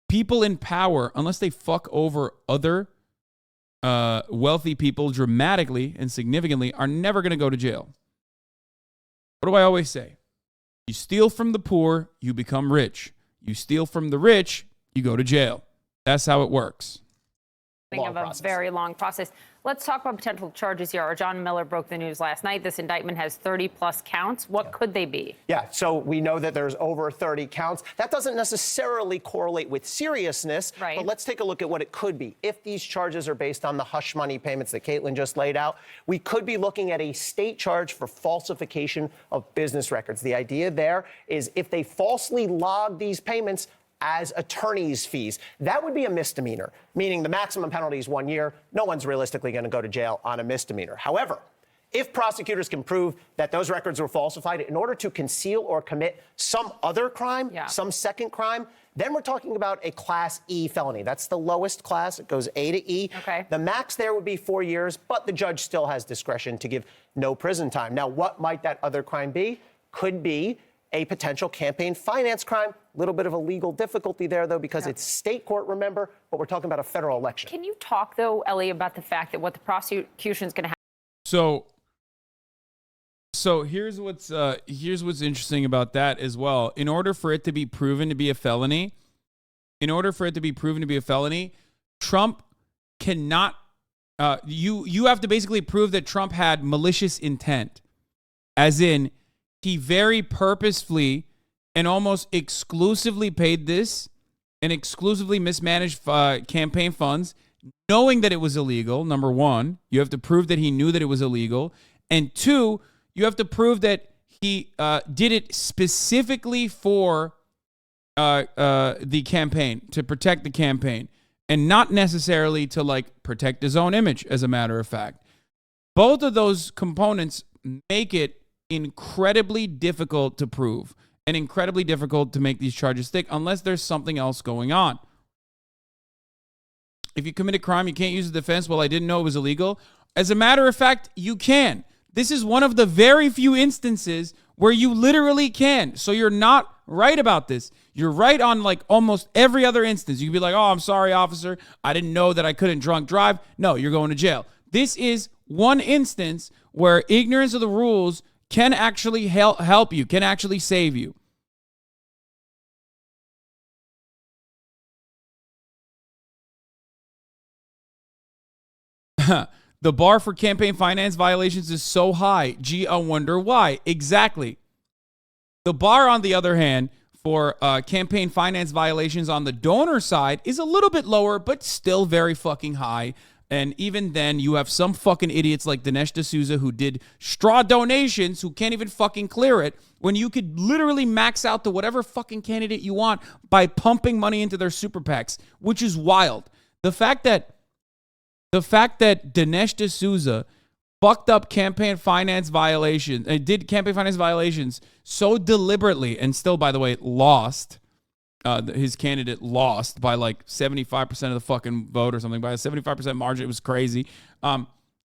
People in power, unless they fuck over other wealthy people dramatically and significantly, are never going to go to jail. What do I always say? You steal from the poor, you become rich. You steal from the rich, you go to jail. That's how it works. Of a very long process. Let's talk about potential charges here. John Miller broke the news last night. This indictment has 30 plus counts. What could they be? Yeah, so we know that there's over 30 counts. That doesn't necessarily correlate with seriousness, right? But let's take a look at what it could be. If these charges are based on the hush money payments that Caitlin just laid out, we could be looking at a state charge for falsification of business records. The idea there is if they falsely log these payments as attorney's fees, that would be a misdemeanor, meaning the maximum penalty is 1 year. No one's realistically going to go to jail on a misdemeanor. However, if prosecutors can prove that those records were falsified in order to conceal or commit some other crime, some second crime, then we're talking about a Class E felony. That's the lowest class. It goes A to E. Okay. The max there would be 4 years, but the judge still has discretion to give no prison time. Now, what might that other crime be? Could be a potential campaign finance crime. A little bit of a legal difficulty there, though, because it's state court, remember, but we're talking about a federal election. Can you talk, though, Ellie, about the fact that what the prosecution is going to have? So here's what's interesting about that as well. In order for it to be proven to be a felony, Trump cannot. You have to basically prove that Trump had malicious intent, as in he very purposefully and almost exclusively paid this and exclusively mismanaged campaign funds, knowing that it was illegal. Number one, you have to prove that he knew that it was illegal. And two, you have to prove that he did it specifically for the campaign, to protect the campaign, and not necessarily to like protect his own image, as a matter of fact. Both of those components make it incredibly difficult to prove and incredibly difficult to make these charges stick unless there's something else going on. If you commit a crime, you can't use the defense, well, I didn't know it was illegal. As a matter of fact, you can. This is one of the very few instances where you literally can. So you're not right about this. You're right on like almost every other instance. You can be like, oh, I'm sorry, officer. I didn't know that I couldn't drunk drive. No, you're going to jail. This is one instance where ignorance of the rules can actually help you, can actually save you. The bar for campaign finance violations is so high. Gee, I wonder why. Exactly. The bar, on the other hand, for campaign finance violations on the donor side is a little bit lower, but still very fucking high. And even then, you have some fucking idiots like Dinesh D'Souza who did straw donations who can't even fucking clear it when you could literally max out to whatever fucking candidate you want by pumping money into their super PACs, which is wild. The fact that Dinesh D'Souza fucked up campaign finance violations, did campaign finance violations so deliberately and still, by the way, lost. His candidate lost by like 75% of the fucking vote or something, by a 75% margin. It was crazy.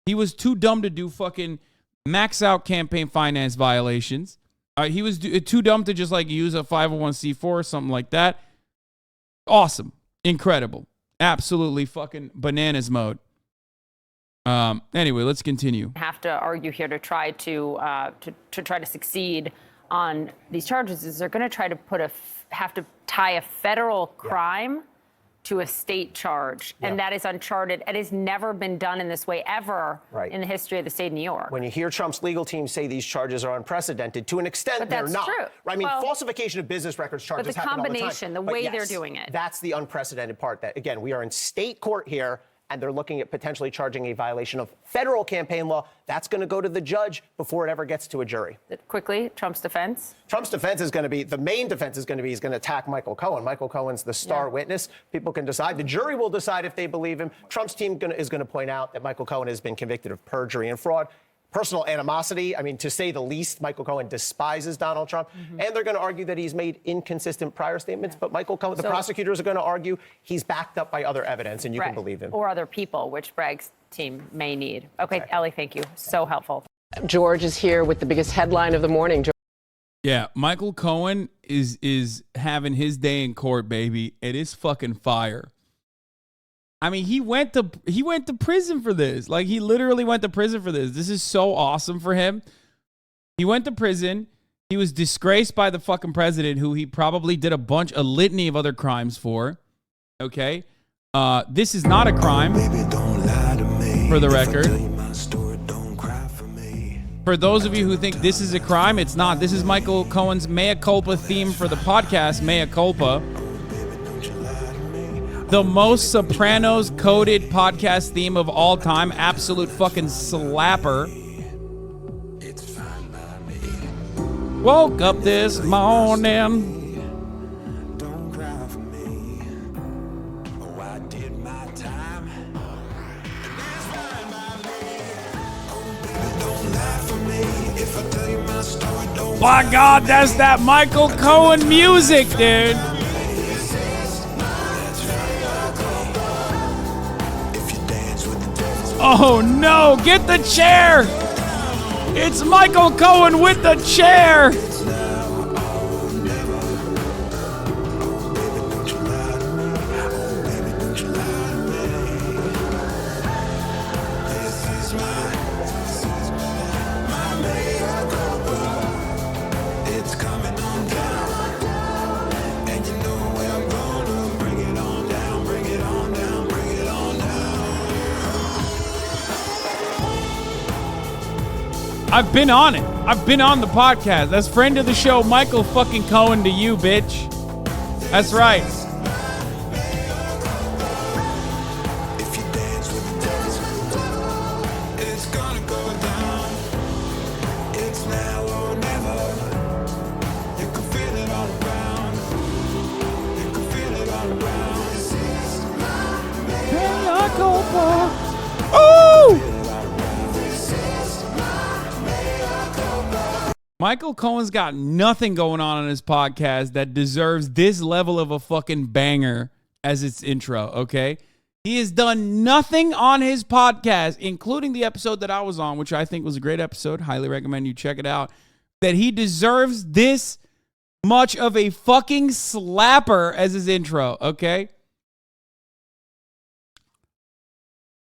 He was too dumb to do fucking max out campaign finance violations. He was too dumb to just like use a 501c4 or something like that. Awesome. Incredible. Absolutely fucking bananas mode. Anyway, let's continue. Have to argue here to try to try to succeed on these charges is they're going to try to have to tie a federal crime to a state charge, and that is uncharted. It has never been done in this way ever in the history of the state of New York. When you hear Trump's legal team say these charges are unprecedented, to an extent But they're that's not. true. Right? I mean, Well, falsification of business records charges happen all the time. But the combination, the way they're doing it. That's the unprecedented part. That, again, we are in state court here, and they're looking at potentially charging a violation of federal campaign law. That's going to go to the judge before it ever gets to a jury. Quickly, Trump's defense? Trump's defense is going to be, the main defense is going to be, he's going to attack Michael Cohen. Michael Cohen's the star witness. People can decide. The jury will decide if they believe him. Trump's team is going to point out that Michael Cohen has been convicted of perjury and fraud. Personal animosity, I mean, to say the least, Michael Cohen despises Donald Trump. And they're going to argue that he's made inconsistent prior statements. But Michael Cohen, the prosecutors are going to argue he's backed up by other evidence, and you can believe him. Or other people, which Bragg's team may need. Okay, Ellie, thank you. So helpful. George is here with the biggest headline of the morning. Yeah, Michael Cohen is having his day in court, baby. It is fucking fire. I mean, he went to prison for this. Like, he literally went to prison for this. This is so awesome for him. He went to prison. He was disgraced by the fucking president, who he probably did a litany of other crimes for. Okay? This is not a crime, for the record. For those of you who think this is a crime, it's not. This is Michael Cohen's Mea Culpa theme for the podcast, Mea Culpa. The most Sopranos coded podcast theme of all time. Absolute fucking slapper. Woke up this morning. By God, that's that Michael Cohen music, dude. Oh no, get the chair! It's Michael Cohen with the chair! I've been on it. I've been on the podcast. That's friend of the show, Michael fucking Cohen to you, bitch. That's right. Michael Cohen's got nothing going on his podcast that deserves this level of a fucking banger as its intro, okay? He has done nothing on his podcast, including the episode that I was on, which I think was a great episode. Highly recommend you check it out. That he deserves this much of a fucking slapper as his intro, okay?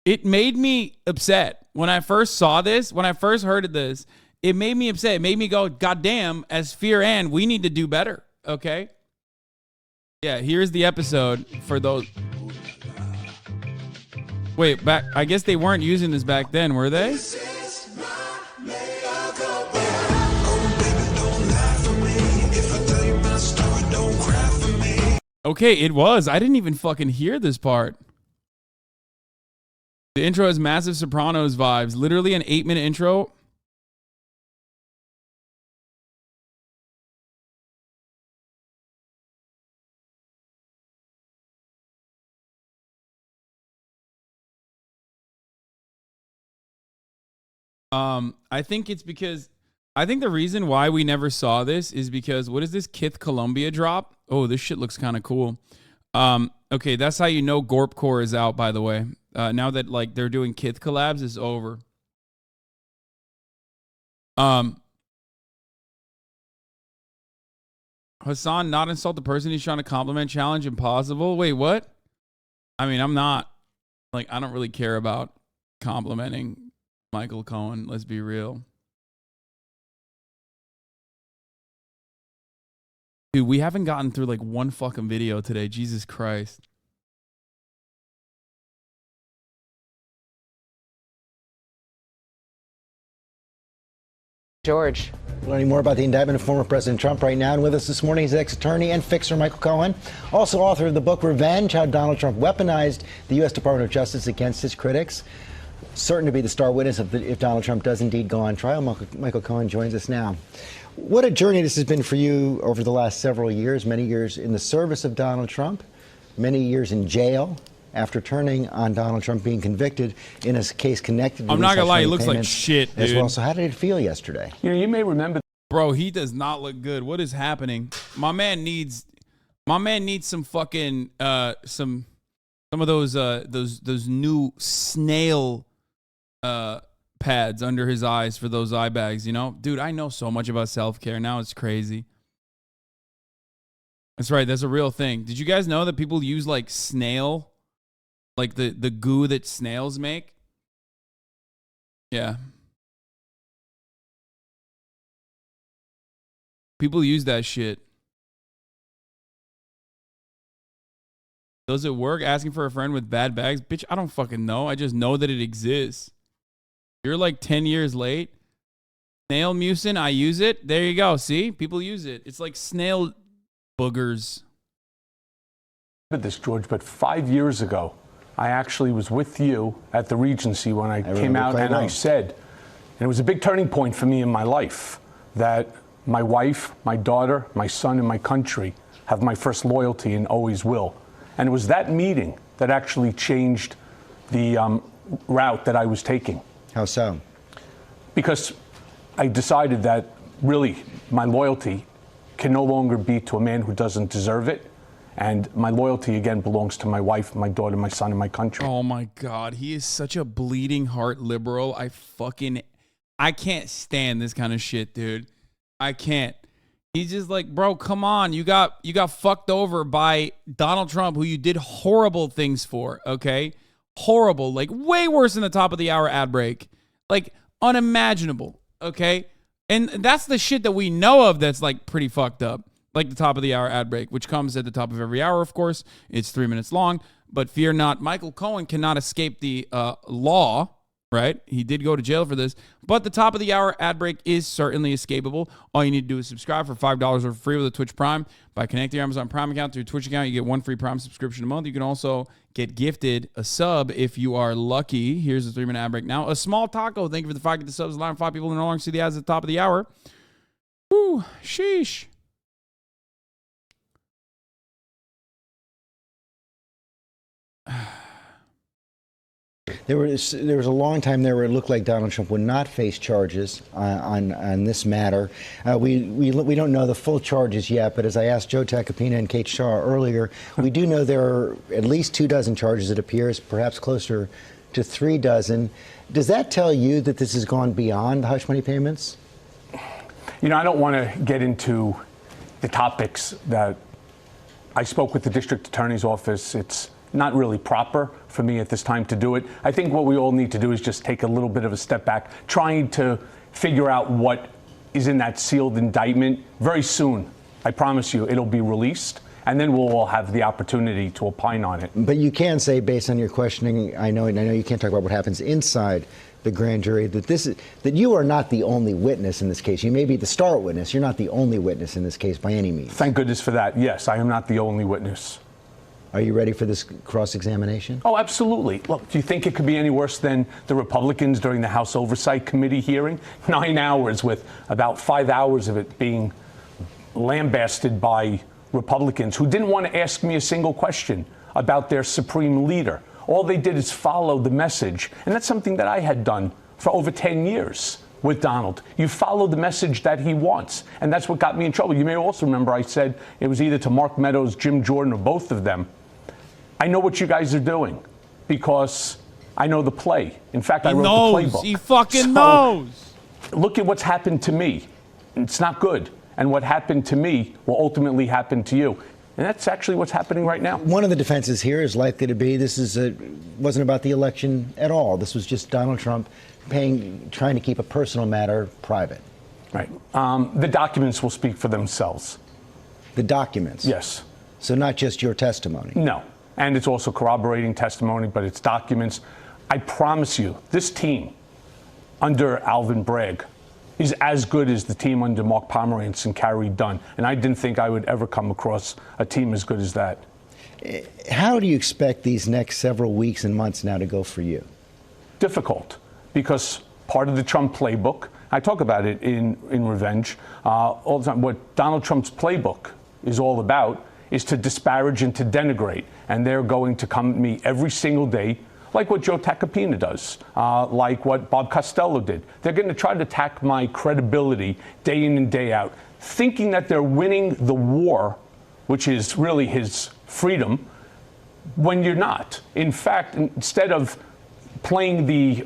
It made me upset. When I first saw this, when I first heard of this, it made me upset. It made me go, God damn, as Fear and we need to do better, okay? Yeah, here's the episode for those. Wait, back. I guess they weren't using this back then, were they? Okay, it was. I didn't even fucking hear this part. The intro has massive Sopranos vibes. Literally an 8-minute intro. I think it's because I think the reason why we never saw this is because what is this Kith Columbia drop? Oh, this shit looks kind of cool. Okay, that's how you know Gorpcore is out, by the way. Now that like they're doing Kith collabs, it's over. Hasan, not insult the person he's trying to compliment. Challenge impossible. Wait, what? I mean, I'm not like I don't really care about complimenting Michael Cohen. Let's be real. Dude, we haven't gotten through like one fucking video today. Jesus Christ. George. Learning more about the indictment of former President Trump right now. And with us this morning is ex-attorney and fixer Michael Cohen, also author of the book Revenge, How Donald Trump Weaponized the U.S. Department of Justice Against His Critics. Certain to be the star witness if Donald Trump does indeed go on trial. Michael Cohen joins us now. What a journey this has been for you over the last several years, many years in the service of Donald Trump, many years in jail after turning on Donald Trump being convicted in a case connected to I'm not gonna lie, he looks like shit, dude. as well. So how did it feel yesterday? You know, you may remember, bro, he does not look good. What is happening? My man needs some fucking some of those new snail pads under his eyes for those eye bags, you know? Dude, I know so much about self-care. Now it's crazy. That's right, that's a real thing. Did you guys know that people use like snail, like the goo that snails make? Yeah. People use that shit. Does it work? Asking for a friend with bad bags? Bitch, I don't fucking know. I just know that it exists. You're like 10 years late. Snail mucin, I use it. There you go. See? People use it. It's like snail boogers. This, George, but 5 years ago, I actually was with you at the Regency when I came out, and I said, and it was a big turning point for me in my life, that my wife, my daughter, my son, and my country have my first loyalty and always will. And it was that meeting that actually changed the route that I was taking. How so? Because I decided that really my loyalty can no longer be to a man who doesn't deserve it. And my loyalty, again, belongs to my wife, my daughter, my son, and my country. Oh, my God. He is such a bleeding heart liberal. I can't stand this kind of shit, dude. I can't. He's just like, bro, come on. You got fucked over by Donald Trump, who you did horrible things for, okay? Horrible, like way worse than the top of the hour ad break. Like unimaginable, okay? And that's the shit that we know of that's like pretty fucked up. Like the top of the hour ad break, which comes at the top of every hour, of course. It's 3 minutes long, but fear not, Michael Cohen cannot escape the law, right? He did go to jail for this, but the top of the hour ad break is certainly escapable. All you need to do is subscribe for $5 or free with a Twitch Prime. By connecting your Amazon Prime account to your Twitch account, you get one free Prime subscription a month. You can also get gifted a sub if you are lucky. Here's a 3-minute ad break now. A small taco. Thank you for the 5 get the subs. Allowing 5 people to no longer see the ads at the top of the hour. Whew, sheesh. There was a long time there where it looked like Donald Trump would not face charges on this matter. We don't know the full charges yet, but as I asked Joe Tacopina and Kate Shaw earlier, we do know there are at least 24 charges, it appears, perhaps closer to 36. Does that tell you that this has gone beyond the hush money payments? You know, I don't want to get into the topics that I spoke with the district attorney's office. It's not really proper for me at this time to do it. I think what we all need to do is just take a little bit of a step back, trying to figure out what is in that sealed indictment. Very soon, I promise you, it'll be released. and then we'll all have the opportunity to opine on it. But you can say, based on your questioning, I know you can't talk about what happens inside the grand jury, that you are not the only witness in this case. You may be the star witness. You're not the only witness in this case by any means. Thank goodness for that. Yes, I am not the only witness. Are you ready for this cross-examination? Oh, absolutely. Look, do you think it could be any worse than the Republicans during the House Oversight Committee hearing? 9 hours, with about 5 hours of it being lambasted by Republicans who didn't want to ask me a single question about their supreme leader. All they did is follow the message. And that's something that I had done for over 10 years with Donald. You follow the message that he wants. And that's what got me in trouble. You may also remember I said it was either to Mark Meadows, Jim Jordan, or both of them. I know what you guys are doing because I know the play. In fact, I wrote the playbook. He fucking knows. Look at what's happened to me. It's not good. And what happened to me will ultimately happen to you. And that's actually what's happening right now. One of the defenses here is likely to be wasn't about the election at all. This was just Donald Trump trying to keep a personal matter private. Right. The documents will speak for themselves. The documents? Yes. So not just your testimony? No. And it's also corroborating testimony, but it's documents. I promise you, this team under Alvin Bragg is as good as the team under Mark Pomerantz and Carrie Dunn. And I didn't think I would ever come across a team as good as that. How do you expect these next several weeks and months now to go for you? Difficult, because part of the Trump playbook, I talk about it in Revenge all the time, what Donald Trump's playbook is all about is to disparage and to denigrate. And they're going to come at me every single day, like what Joe Tacopina does, like what Bob Costello did. They're going to try to attack my credibility day in and day out, thinking that they're winning the war, which is really his freedom, when you're not. In fact, instead of playing the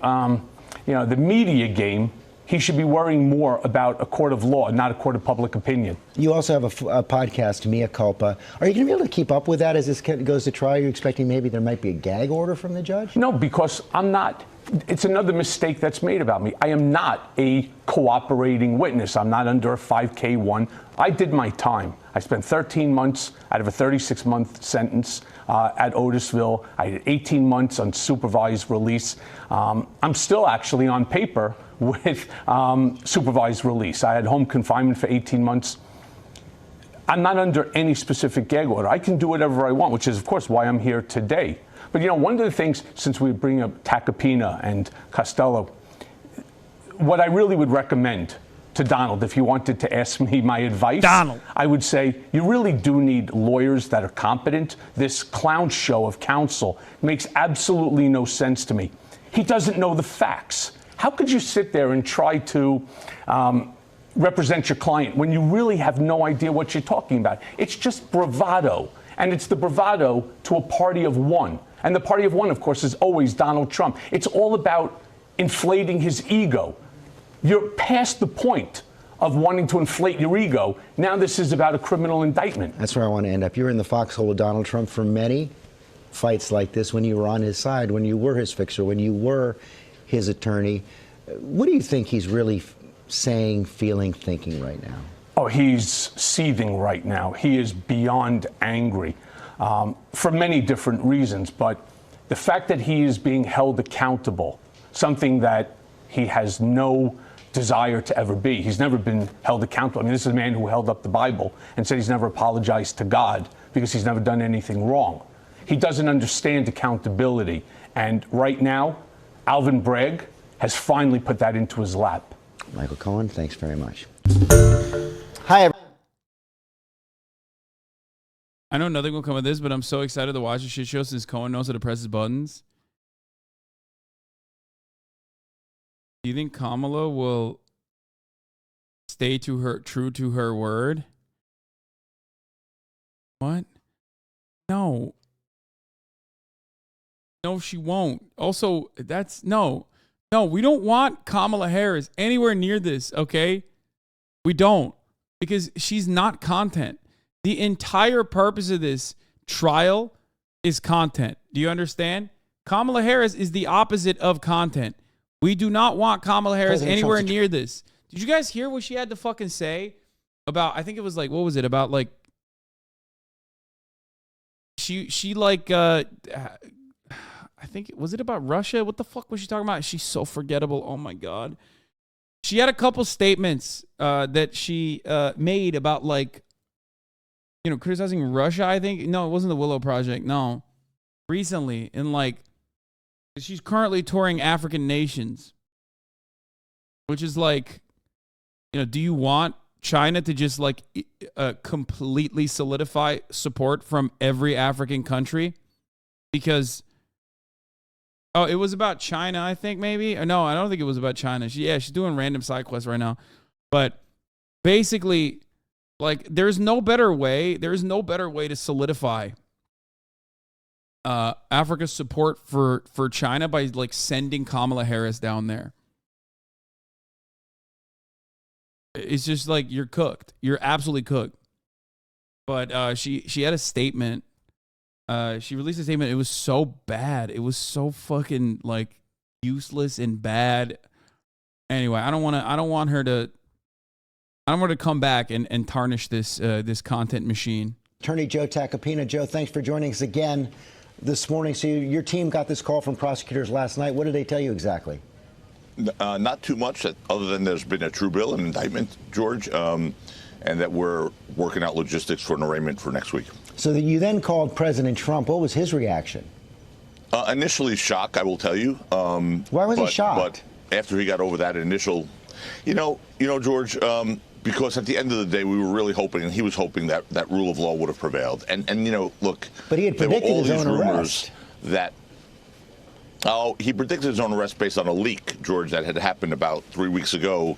media game, he should be worrying more about a court of law, not a court of public opinion. You also have a podcast, Mea Culpa. Are you going to be able to keep up with that as this goes to trial? You're expecting maybe there might be a gag order from the judge? No, because I'm not. It's another mistake that's made about me. I am not a cooperating witness. I'm not under a 5K1. I did my time. I spent 13 months out of a 36-month sentence at Otisville. I had 18 months on supervised release. I'm still actually on paper with supervised release. I had home confinement for 18 months. I'm not under any specific gag order. I can do whatever I want, which is, of course, why I'm here today. But, one of the things, since we bring up Tacopina and Costello, what I really would recommend to Donald, if you wanted to ask me my advice, I would say you really do need lawyers that are competent. This clown show of counsel makes absolutely no sense to me. He doesn't know the facts. How could you sit there and try to represent your client when you really have no idea what you're talking about? It's just bravado. And it's the bravado to a party of one. And the party of one, of course, is always Donald Trump. It's all about inflating his ego. You're past the point of wanting to inflate your ego. Now this is about a criminal indictment. That's where I want to end up. You're in the foxhole with Donald Trump for many fights like this, when you were on his side, when you were his fixer, when you were his attorney. What do you think he's really saying, feeling, thinking right now? Oh, he's seething right now. He is beyond angry for many different reasons. But the fact that he is being held accountable, something that he has no desire to ever be. He's never been held accountable. I mean, this is a man who held up the Bible and said he's never apologized to God because he's never done anything wrong. He doesn't understand accountability. And right now, Alvin Bragg has finally put that into his lap. Michael Cohen, thanks very much. Hi, everyone. I know nothing will come of this, but I'm so excited to watch the shit show since Cohen knows how to press his buttons. Do you think Kamala will stay true to her word? What? No. No, she won't. Also, no, we don't want Kamala Harris anywhere near this, okay? We don't, because she's not content. The entire purpose of this trial is content. Do you understand? Kamala Harris is the opposite of content. We do not want Kamala Harris anywhere near this. Did you guys hear what she had to fucking say about, I think it was like, what was it about, like she like I think was it about Russia? What the fuck was she talking about? She's so forgettable. Oh my god. She had a couple statements that she made about like, you know, criticizing Russia. I think no, it wasn't the Willow Project. No, recently, and like she's currently touring African nations, which is like, you know, do you want China to just like completely solidify support from every African country? Because oh, it was about China, I think maybe. Or no, I don't think it was about China. She's doing random side quests right now. But basically, like, there's no better way to solidify Africa's support for China by like sending Kamala Harris down there. It's just like you're cooked. You're absolutely cooked. But she had a statement. She released a statement. It was so bad. It was so fucking like useless and bad. Anyway, I don't want her to come back and tarnish this content machine. Attorney Joe Tacopina. Joe, thanks for joining us again this morning. So your team got this call from prosecutors last night. What did they tell you exactly? Not too much, other than there's been a true bill, an indictment, George, and that we're working out logistics for an arraignment for next week. So you then called President Trump. What was his reaction? Initially shock, I will tell you. Why was he shocked? But after he got over that initial, you know, George, because at the end of the day, we were really hoping, and he was hoping that rule of law would have prevailed. And you know, look, but he had predicted his own arrest. He predicted his own arrest based on a leak, George, that had happened about 3 weeks ago,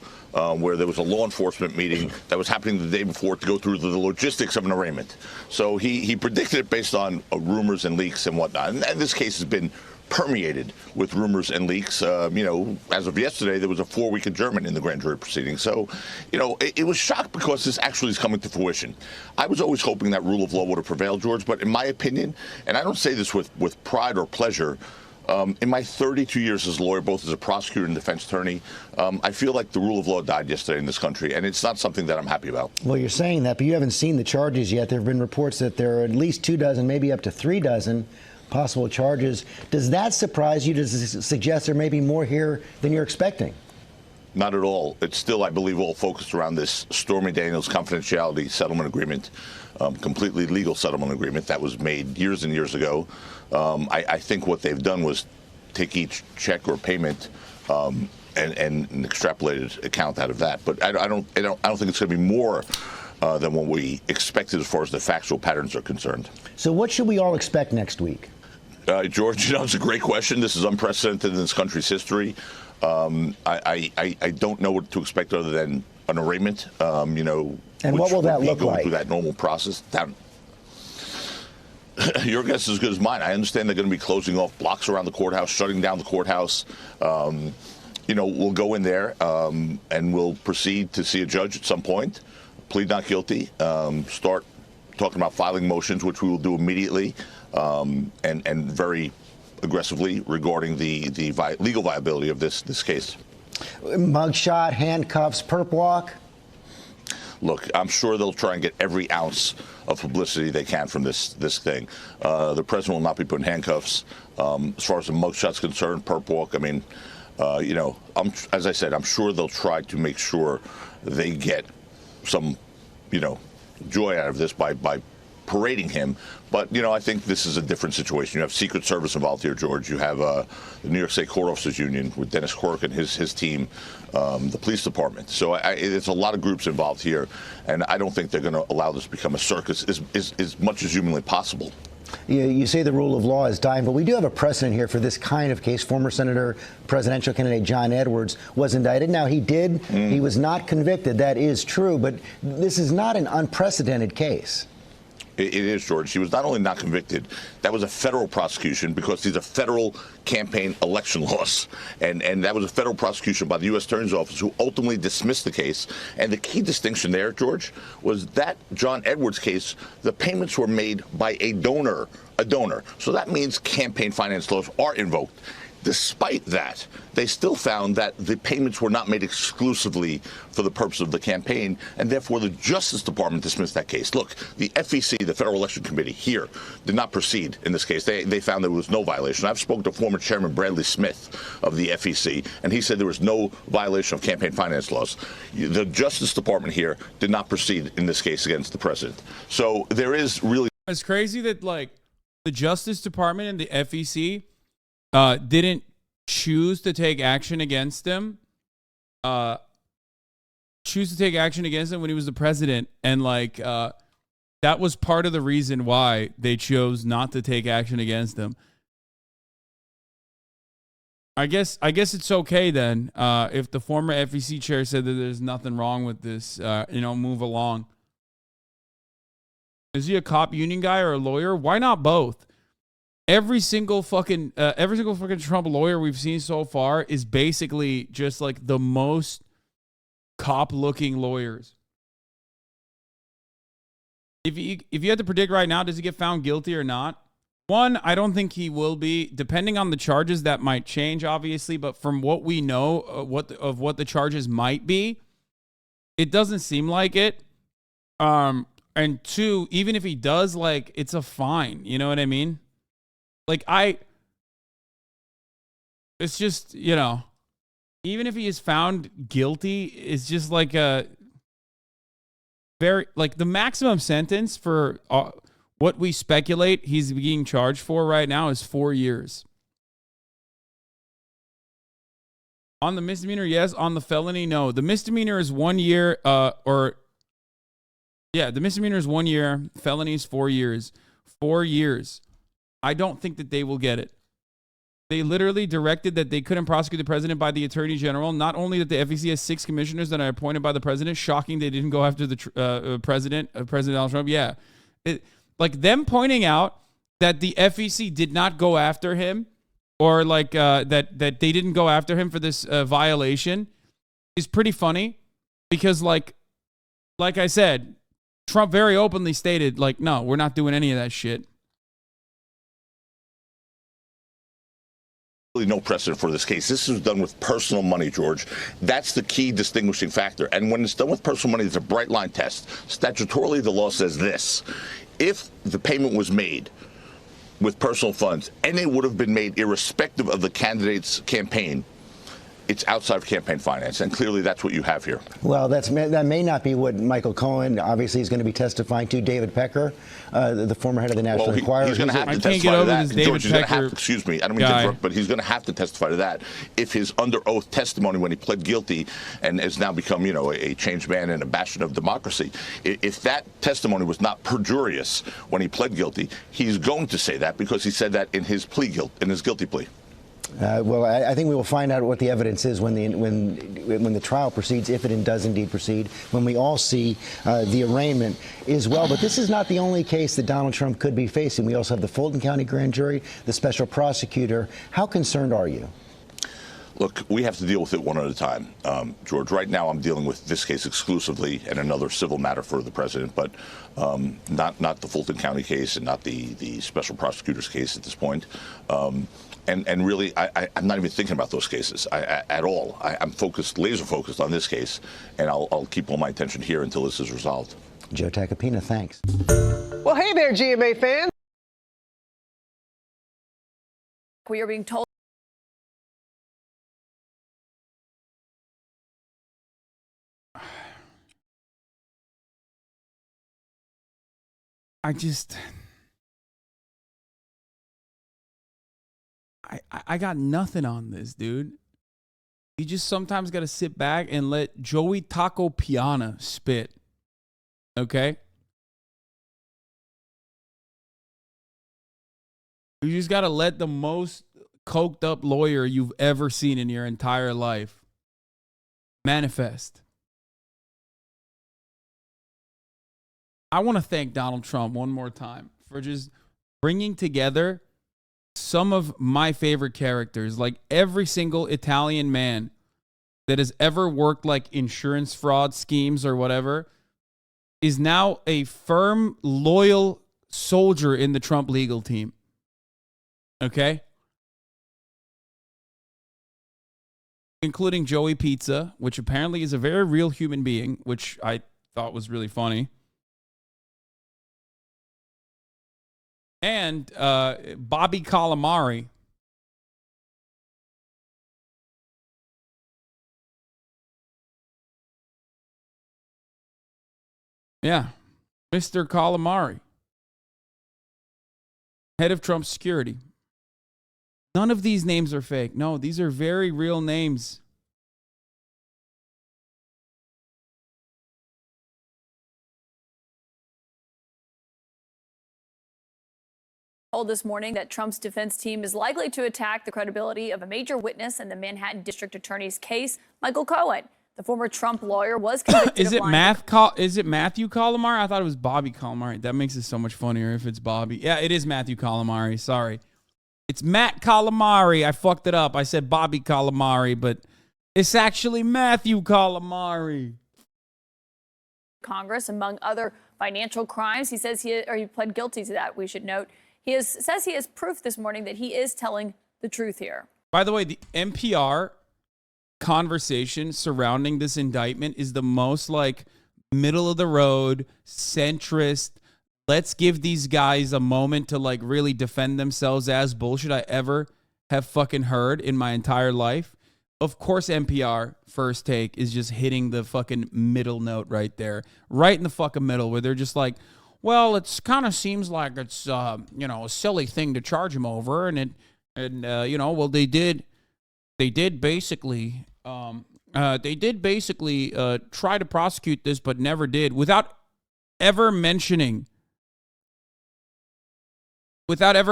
where there was a law enforcement meeting that was happening the day before to go through the logistics of an arraignment. So he predicted it based on rumors and leaks and whatnot. And this case has been permeated with rumors and leaks. You know, as of yesterday, there was a 4-week adjournment in the grand jury proceeding. So, you know, it was shocked because this actually is coming to fruition. I was always hoping that rule of law would have prevailed, George, but in my opinion, and I don't say this with pride or pleasure, in my 32 years as a lawyer, both as a prosecutor and defense attorney, I feel like the rule of law died yesterday in this country, and it's not something that I'm happy about. Well, you're saying that, but you haven't seen the charges yet. There have been reports that there are at least 2 dozen, maybe up to 3 dozen possible charges. Does that surprise you? Does it suggest there may be more here than you're expecting? Not at all. It's still, I believe, all focused around this Stormy Daniels confidentiality settlement agreement, completely legal settlement agreement that was made years and years ago. I think what they've done was take each check or payment and an extrapolated account out of that. But I don't think it's going to be more than what we expected as far as the factual patterns are concerned. So what should we all expect next week? George, you know, it's a great question. This is unprecedented in this country's history. I don't know what to expect other than an arraignment. You know, and what will that look like? Through that normal process. Your guess is as good as mine. I understand they're going to be closing off blocks around the courthouse, shutting down the courthouse. You know, we'll go in there and we'll proceed to see a judge at some point, plead not guilty, start talking about filing motions, which we will do immediately, and very aggressively regarding the legal viability of this case. Mugshot, handcuffs, perp walk. Look, I'm sure they'll try and get every ounce of publicity they can from this thing. The president will not be put in handcuffs. As far as the mugshot's concerned, perp walk, I mean, you know, as I said, I'm sure they'll try to make sure they get some, you know, joy out of this by parading him. But, you know, I think this is a different situation. You have Secret Service involved here, George. You have the New York State Court Officers Union with Dennis Quirk and his team, the police department. So it's a lot of groups involved here, and I don't think they're going to allow this to become a circus as much as humanly possible. You say the rule of law is dying, but we do have a precedent here for this kind of case. Former Senator, presidential candidate John Edwards was indicted. Now, he was not convicted. That is true, but this is not an unprecedented case. It is, George. He was not only not convicted, that was a federal prosecution because these are federal campaign election laws. And that was a federal prosecution by the U.S. Attorney's Office who ultimately dismissed the case. And the key distinction there, George, was that John Edwards case, the payments were made by a donor. So that means campaign finance laws are invoked. Despite that, they still found that the payments were not made exclusively for the purpose of the campaign, and therefore the Justice Department dismissed that case. Look, the FEC, the Federal Election Committee here, did not proceed in this case. They found there was no violation. I've spoken to former Chairman Bradley Smith of the FEC, and he said there was no violation of campaign finance laws. The Justice Department here did not proceed in this case against the president. So there is really... It's crazy that, like, the Justice Department and the FEC didn't choose to take action against him. Choose to take action against him when he was the president, and like that was part of the reason why they chose not to take action against him. I guess it's okay then if the former FEC chair said that there's nothing wrong with this. Move along. Is he a cop union guy or a lawyer? Why not both? Every single fucking Trump lawyer we've seen so far is basically just like the most cop-looking lawyers. If you had to predict right now, does he get found guilty or not? One, I don't think he will be. Depending on the charges, that might change, obviously. But from what we know, what the charges might be, it doesn't seem like it. And two, even if he does, like, it's a fine. You know what I mean? Like, it's just, even if he is found guilty, it's just like a very, like, the maximum sentence for what we speculate he's being charged for right now is 4 years. On the misdemeanor, yes. On the felony, no. The misdemeanor is 1 year, the misdemeanor is 1 year. Felony is 4 years. 4 years. I don't think that they will get it. They literally directed that they couldn't prosecute the president by the attorney general. Not only that the FEC has 6 commissioners that are appointed by the president. Shocking they didn't go after the President Donald Trump. Yeah. Like them pointing out that the FEC did not go after him, or like that they didn't go after him for this violation is pretty funny, because like I said, Trump very openly stated, like, no, we're not doing any of that shit. No precedent for this case. This is done with personal money, George. That's the key distinguishing factor. And when it's done with personal money, it's a bright line test. Statutorily, the law says this: if the payment was made with personal funds, and it would have been made irrespective of the candidate's campaign, it's outside of campaign finance, and clearly that's what you have here. Well, that may not be what Michael Cohen obviously is going to be testifying to. David Pecker, the former head of the National Enquirer. He's going to have to testify to that. George, he's going to have to, excuse me, I don't mean to interrupt, but he's going to have to testify to that. If his under oath testimony when he pled guilty and has now become, a changed man and a bastion of democracy, if that testimony was not perjurious when he pled guilty, he's going to say that because he said that in his guilty plea. Well, I think we will find out what the evidence is when the trial proceeds, if it does indeed proceed, when we all see the arraignment as well. But this is not the only case that Donald Trump could be facing. We also have the Fulton County grand jury, the special prosecutor. How concerned are you? Look, we have to deal with it one at a time, George. Right now, I'm dealing with this case exclusively and another civil matter for the president, but not the Fulton County case and not the special prosecutor's case at this point. And really, I'm not even thinking about those cases at all. I'm laser focused on this case, and I'll keep all my attention here until this is resolved. Joe Tacopina, thanks. Well, hey there, GMA fans. We are being told. I got nothing on this, dude. You just sometimes got to sit back and let Joey Taco Piana spit. Okay? You just got to let the most coked up lawyer you've ever seen in your entire life manifest. I want to thank Donald Trump one more time for just bringing together some of my favorite characters, like every single Italian man that has ever worked like insurance fraud schemes or whatever is now a firm, loyal soldier in the Trump legal team. Okay? including Joey Pizza, which apparently is a very real human being, which I thought was really funny. And Bobby Calamari. Yeah, Mr. Calamari, head of Trump's security. None of these names are fake. No, these are very real names. Told this morning that Trump's defense team is likely to attack the credibility of a major witness in the Manhattan District Attorney's case, Michael Cohen. The former Trump lawyer was convicted Is it Matthew Calamari? I thought it was Bobby Calamari. That makes it so much funnier if it's Bobby. Yeah, it is Matthew Calamari. Sorry. It's Matt Calamari. I fucked it up. I said Bobby Calamari, but it's actually Matthew Calamari. Congress, among other financial crimes. He says he pled guilty to that, we should note. Says he has proof this morning that he is telling the truth here. By the way, the NPR conversation surrounding this indictment is the most like middle of the road, centrist, let's give these guys a moment to like really defend themselves as bullshit I ever have fucking heard in my entire life. Of course, NPR First Take is just hitting the fucking middle note right there, right in the fucking middle, where they're just like, well, it's kind of seems like it's a silly thing to charge him over, well, they did basically try to prosecute this, but never did, without ever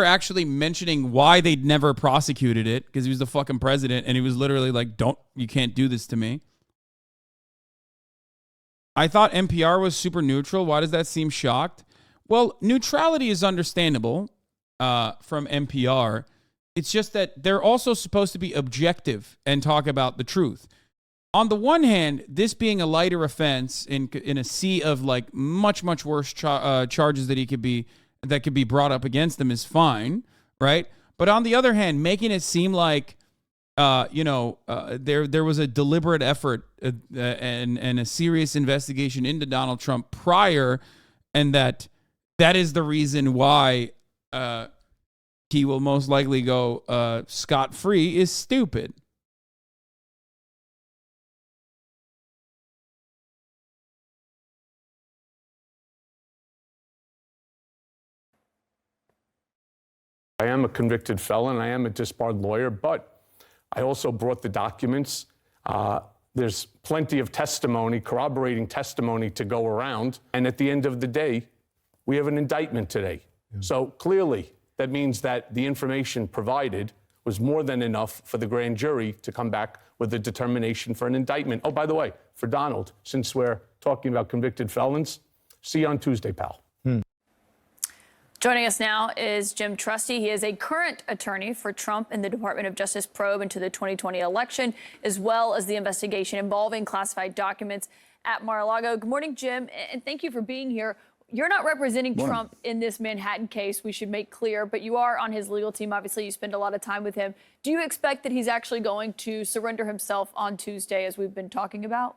actually mentioning why they'd never prosecuted it, because he was the fucking president and he was literally like, you can't do this to me. I thought NPR was super neutral. Why does that seem shocked? Well, neutrality is understandable from NPR. It's just that they're also supposed to be objective and talk about the truth. On the one hand, this being a lighter offense in a sea of like much, much worse charges that could be brought up against them is fine, right? But on the other hand, making it seem like there was a deliberate effort and a serious investigation into Donald Trump prior, and that is the reason why he will most likely go scot-free is stupid. I am a convicted felon. I am a disbarred lawyer, but I also brought the documents. There's plenty of testimony, corroborating testimony to go around. And at the end of the day, we have an indictment today. Yeah. So clearly, that means that the information provided was more than enough for the grand jury to come back with a determination for an indictment. Oh, by the way, for Donald, since we're talking about convicted felons, see you on Tuesday, pal. Joining us now is Jim Trusty. He is a current attorney for Trump in the Department of Justice probe into the 2020 election, as well as the investigation involving classified documents at Mar-a-Lago. Good morning, Jim, and thank you for being here. You're not representing Trump in this Manhattan case, we should make clear, but you are on his legal team. Obviously, you spend a lot of time with him. Do you expect that he's actually going to surrender himself on Tuesday, as we've been talking about?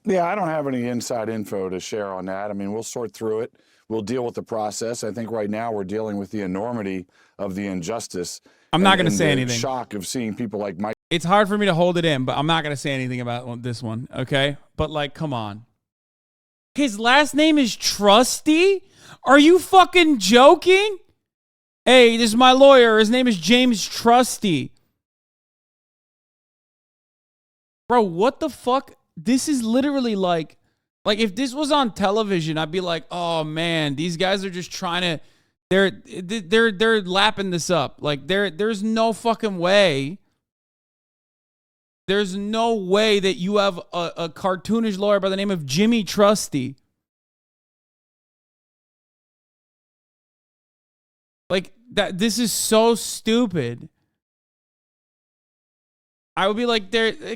Yeah, I don't have any inside info to share on that. I mean, we'll sort through it. We'll deal with the process. I think right now we're dealing with the enormity of the injustice. I'm not going to say anything. Shock of seeing people like Mike. It's hard for me to hold it in, but I'm not going to say anything about this one, okay? But, like, come on. His last name is Trusty? Are you fucking joking? Hey, this is my lawyer. His name is James Trusty. Bro, what the fuck? This is literally like if this was on television, I'd be like, oh man, these guys are just trying to, they're lapping this up. Like there's no fucking way. There's no way that you have a cartoonish lawyer by the name of Jimmy Trusty. Like that, this is so stupid. I would be like,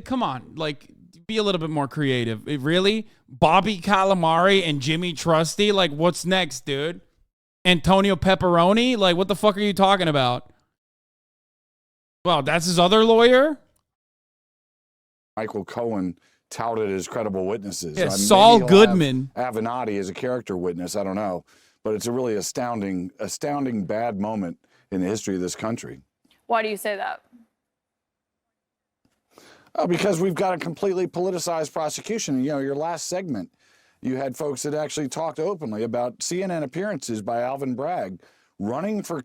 come on, like, be a little bit more creative. Really? Bobby Calamari and Jimmy Trusty? Like, what's next, dude? Antonio Pepperoni? Like, what the fuck are you talking about? Well, that's his other lawyer? Michael Cohen touted as credible witnesses. Yeah, Saul maybe he'll Goodman. have Avenatti as a character witness. I don't know. But it's a really astounding bad moment in the history of this country. Why do you say that? Because we've got a completely politicized prosecution. You know, your last segment, you had folks that actually talked openly about CNN appearances by Alvin Bragg running for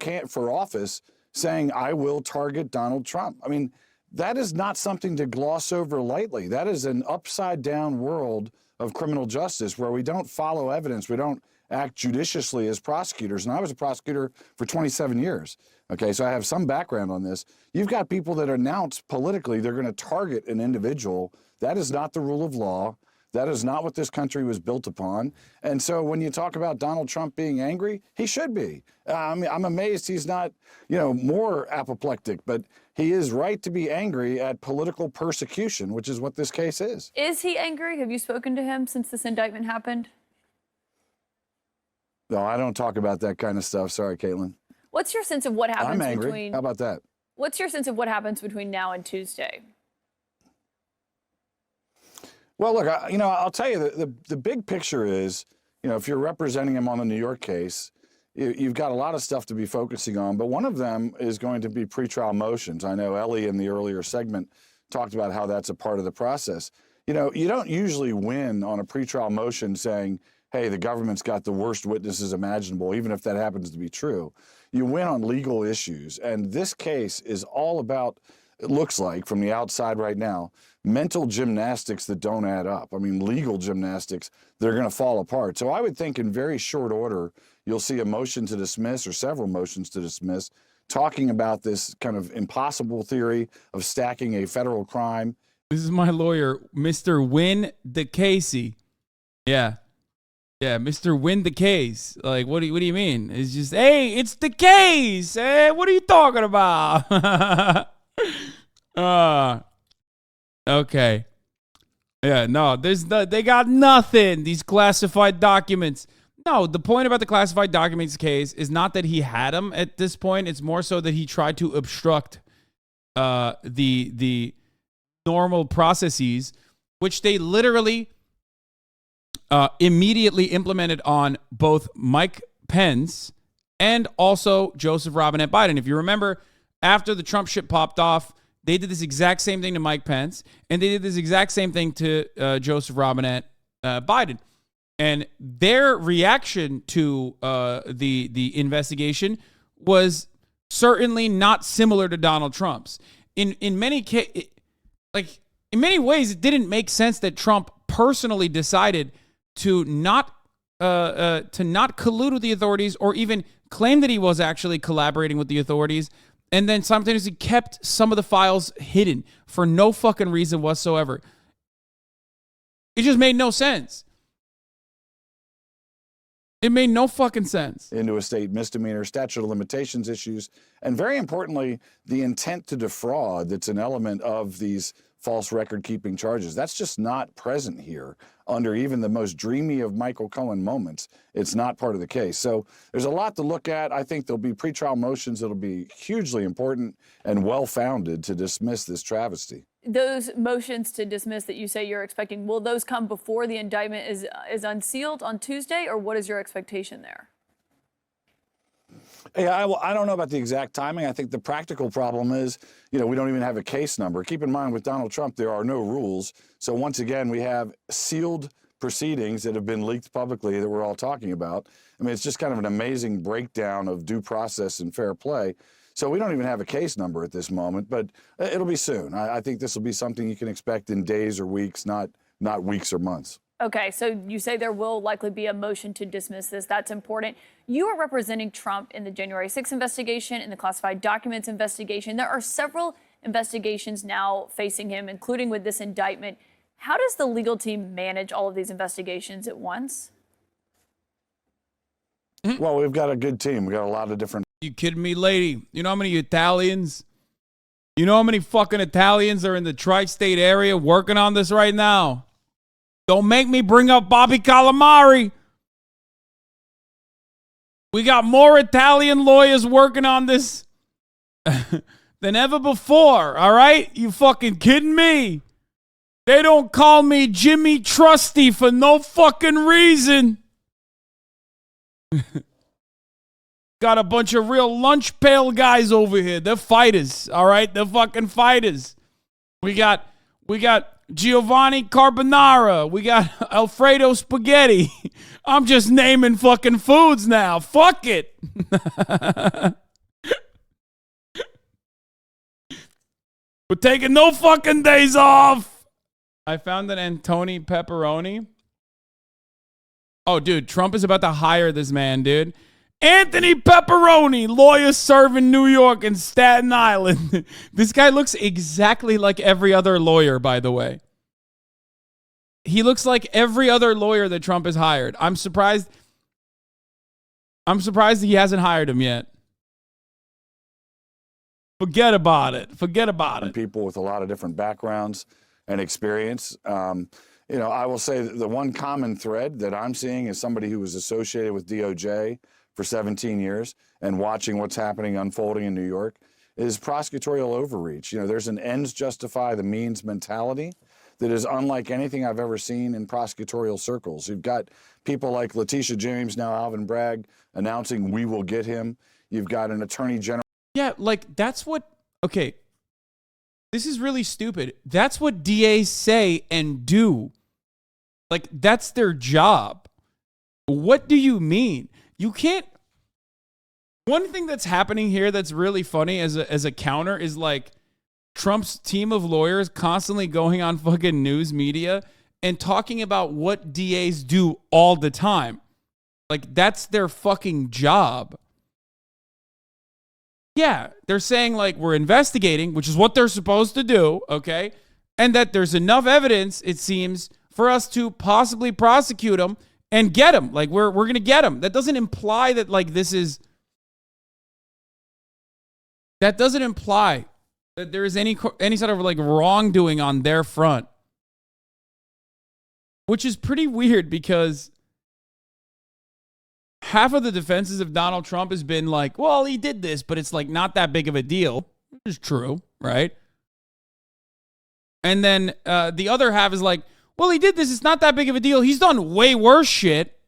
office saying, I will target Donald Trump. I mean, that is not something to gloss over lightly. That is an upside down world of criminal justice where we don't follow evidence. We don't act judiciously as prosecutors. And I was a prosecutor for 27 years. Okay, so I have some background on this. You've got people that announce politically they're going to target an individual. That is not the rule of law. That is not what this country was built upon. And so when you talk about Donald Trump being angry, he should be. I mean, I'm amazed he's not, more apoplectic, but he is right to be angry at political persecution, which is what this case is. Is he angry? Have you spoken to him since this indictment happened? No, I don't talk about that kind of stuff. Sorry, Caitlin. What's your sense of what happens I'm angry. between... How about that? What's your sense of what happens between now and Tuesday? Well, look, I'll tell you, the big picture is, if you're representing him on the New York case, you've got a lot of stuff to be focusing on, but one of them is going to be pretrial motions. I know Ellie in the earlier segment talked about how that's a part of the process. You don't usually win on a pretrial motion saying, hey, the government's got the worst witnesses imaginable, even if that happens to be true. You win on legal issues, and this case is all about, it looks like from the outside right now, mental gymnastics that don't add up. I mean, legal gymnastics that are going to fall apart. So I would think in very short order, you'll see a motion to dismiss or several motions to dismiss talking about this kind of impossible theory of stacking a federal crime. This is my lawyer, Mr. Win the Casey. Yeah. Yeah, Mr. Win the case. Like, what do you mean? It's just, hey, it's the case. Hey, what are you talking about? Okay. Yeah, no, they got nothing. These classified documents. No, the point about the classified documents case is not that he had them at this point. It's more so that he tried to obstruct the normal processes, which they literally immediately implemented on both Mike Pence and also Joseph Robinette Biden. If you remember, after the Trump shit popped off, they did this exact same thing to Mike Pence, and they did this exact same thing to Joseph Robinette Biden. And their reaction to the investigation was certainly not similar to Donald Trump's. In many ways, it didn't make sense that Trump personally decided to not collude with the authorities or even claim that he was actually collaborating with the authorities, and then simultaneously kept some of the files hidden for no fucking reason whatsoever. It just made no sense. It made no fucking sense. Into a state misdemeanor, statute of limitations issues, and very importantly, the intent to defraud that's an element of these false record-keeping charges. That's just not present here under even the most dreamy of Michael Cohen moments. It's not part of the case. So there's a lot to look at. I think there'll be pretrial motions that'll be hugely important and well-founded to dismiss this travesty. Those motions to dismiss that you say you're expecting, will those come before the indictment is unsealed on Tuesday, or what is your expectation there? Yeah, I don't know about the exact timing. I think the practical problem is, we don't even have a case number. Keep in mind, with Donald Trump, there are no rules. So once again, we have sealed proceedings that have been leaked publicly that we're all talking about. I mean, it's just kind of an amazing breakdown of due process and fair play. So we don't even have a case number at this moment, but it'll be soon. I think this will be something you can expect in days or weeks, not weeks or months. Okay, so you say there will likely be a motion to dismiss this. That's important. You are representing Trump in the January 6th investigation, in the classified documents investigation. There are several investigations now facing him, including with this indictment. How does the legal team manage all of these investigations at once? Well, we've got a good team. We've got a lot of different... You kidding me, lady? You know how many Italians? You know how many fucking Italians are in the tri-state area working on this right now? Don't make me bring up Bobby Calamari. We got more Italian lawyers working on this than ever before, all right? You fucking kidding me? They don't call me Jimmy Trusty for no fucking reason. Got a bunch of real lunch pail guys over here. They're fighters, all right? They're fucking fighters. We got Giovanni Carbonara. We got Alfredo Spaghetti. I'm just naming fucking foods now. Fuck it. We're taking no fucking days off. I found an Antoni Pepperoni. Oh, dude, Trump is about to hire this man, dude. Anthony Pepperoni, lawyer serving New York and Staten Island. This guy looks exactly like every other lawyer, by the way. He looks like every other lawyer that Trump has hired. I'm surprised he hasn't hired him yet. Forget about it. Forget about it. People with a lot of different backgrounds and experience. You know, I will say that the one common thread that I'm seeing is somebody who was associated with DOJ for 17 years and watching what's happening unfolding in New York is prosecutorial overreach. You know, there's an ends justify the means mentality that is unlike anything I've ever seen in prosecutorial circles. You've got people like Letitia James, now Alvin Bragg, announcing we will get him. You've got an attorney general. Yeah, like that's what, okay, this is really stupid. That's what DAs say and do. Like, that's their job. What do you mean? You can't. One thing that's happening here that's really funny as a counter is like Trump's team of lawyers constantly going on fucking news media and talking about what DAs do all the time. Like, that's their fucking job. Yeah, they're saying like we're investigating, which is what they're supposed to do, okay? And that there's enough evidence, it seems, for us to possibly prosecute him and get him. Like we're going to get him. That doesn't imply that like this is that doesn't imply that there is any sort of like wrongdoing on their front. Which is pretty weird because half of the defenses of Donald Trump has been like, well, he did this, but it's like not that big of a deal, which is true, right? And then the other half is like, well, he did this, it's not that big of a deal. He's done way worse shit,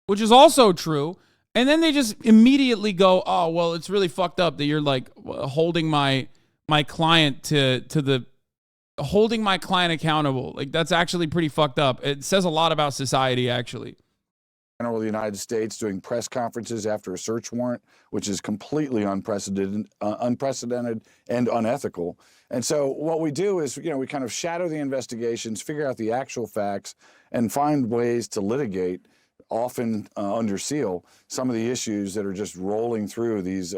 which is also true. And then they just immediately go, oh, well, it's really fucked up that you're like holding my client holding my client accountable. Like that's actually pretty fucked up. It says a lot about society, actually. General of the United States doing press conferences after a search warrant, which is completely unprecedented and unethical. And so what we do is, you know, we kind of shadow the investigations, figure out the actual facts, and find ways to litigate, often under seal, some of the issues that are just rolling through these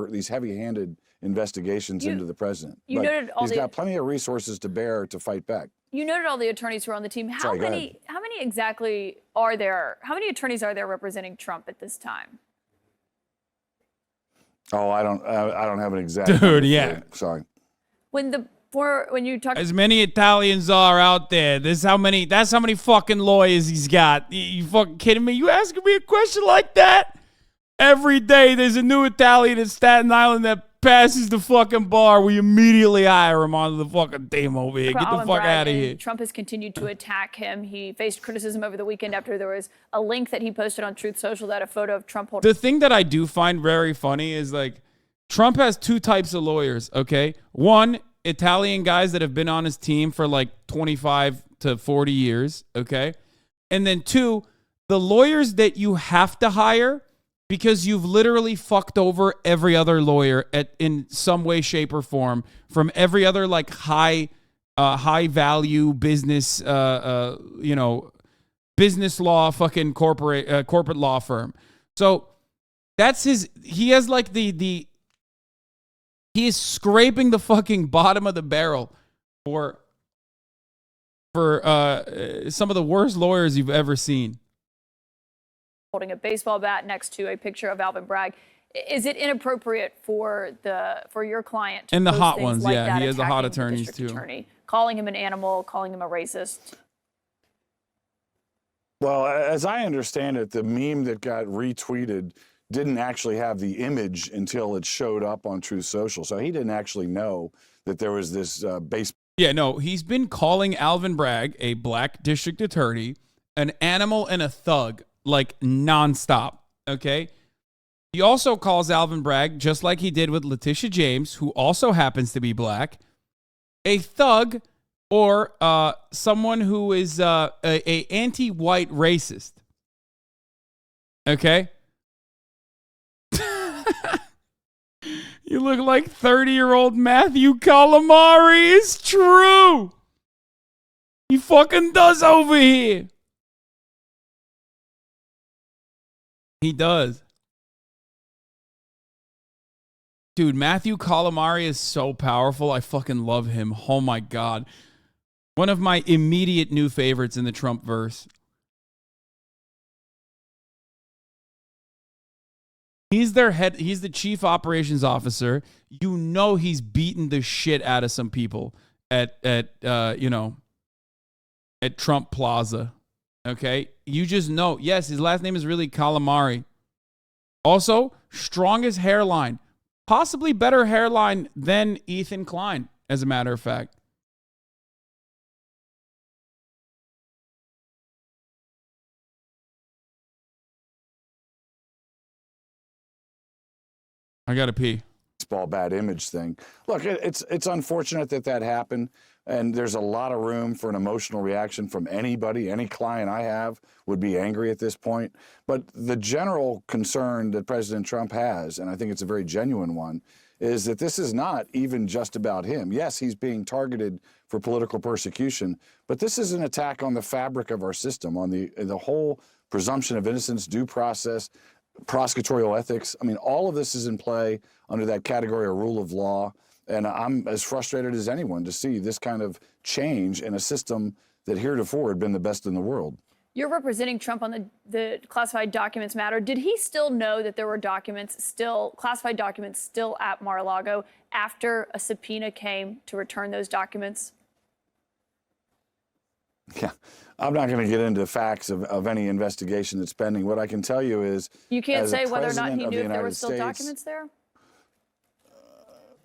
these heavy-handed investigations into the president. You noted all he's got plenty of resources to bear to fight back. You noted all the attorneys who are on the team. How many exactly are there? How many attorneys are there representing Trump at this time? Oh, I don't have an exact dude. Number. Yeah, sorry. When you talk as many Italians are out there, that's how many fucking lawyers he's got. You fucking kidding me? You asking me a question like that? Every day there's a new Italian in Staten Island that passes the fucking bar. We immediately hire him onto the fucking team over here. Get the fuck out of here. Trump has continued to attack him. He faced criticism over the weekend after there was a link that he posted on Truth Social that had a photo of Trump holding. The thing that I do find very funny is like Trump has two types of lawyers, okay? One, Italian guys that have been on his team for like 25 to 40 years, okay? And then two, the lawyers that you have to hire because you've literally fucked over every other lawyer in some way, shape, or form from every other like high value business, business law, fucking corporate law firm. So that's he has like he is scraping the fucking bottom of the barrel for some of the worst lawyers you've ever seen. Holding a baseball bat next to a picture of Alvin Bragg. Is it inappropriate for your client to and the post hot things ones? like Yeah, that, he has the hot attacking attorneys district too. Attorney, calling him an animal, calling him a racist? Well, as I understand it, the meme that got retweeted didn't actually have the image until it showed up on Truth Social. So he didn't actually know that there was this baseball Yeah, no, he's been calling Alvin Bragg, a black district attorney, an animal and a thug, like nonstop. Okay. He also calls Alvin Bragg, just like he did with Letitia James, who also happens to be black, a thug or someone who is a anti-white racist. Okay. You look like 30-year-old Matthew Calamari. It's true. He fucking does over here. He does. Dude, Matthew Calamari is so powerful. I fucking love him. Oh my God. One of my immediate new favorites in the Trump verse. He's their head. He's the chief operations officer. You know he's beating the shit out of some people at Trump Plaza. Okay? You just know. Yes, his last name is really Calamari. Also, strongest hairline. Possibly better hairline than Ethan Klein, as a matter of fact. I gotta pee. Baseball bad image thing. Look, it's unfortunate that happened, and there's a lot of room for an emotional reaction from anybody. Any client I have would be angry at this point. But the general concern that President Trump has, and I think it's a very genuine one, is that this is not even just about him. Yes, he's being targeted for political persecution, but this is an attack on the fabric of our system, on the whole presumption of innocence, due process, prosecutorial ethics. I mean, all of this is in play under that category of rule of law. And I'm as frustrated as anyone to see this kind of change in a system that heretofore had been the best in the world. You're representing Trump on the classified documents matter. Did he still know that there were classified documents still at Mar-a-Lago after a subpoena came to return those documents? Yeah, I'm not going to get into facts of any investigation that's pending. What I can tell you is, you can't say whether or not he knew if there were still documents there?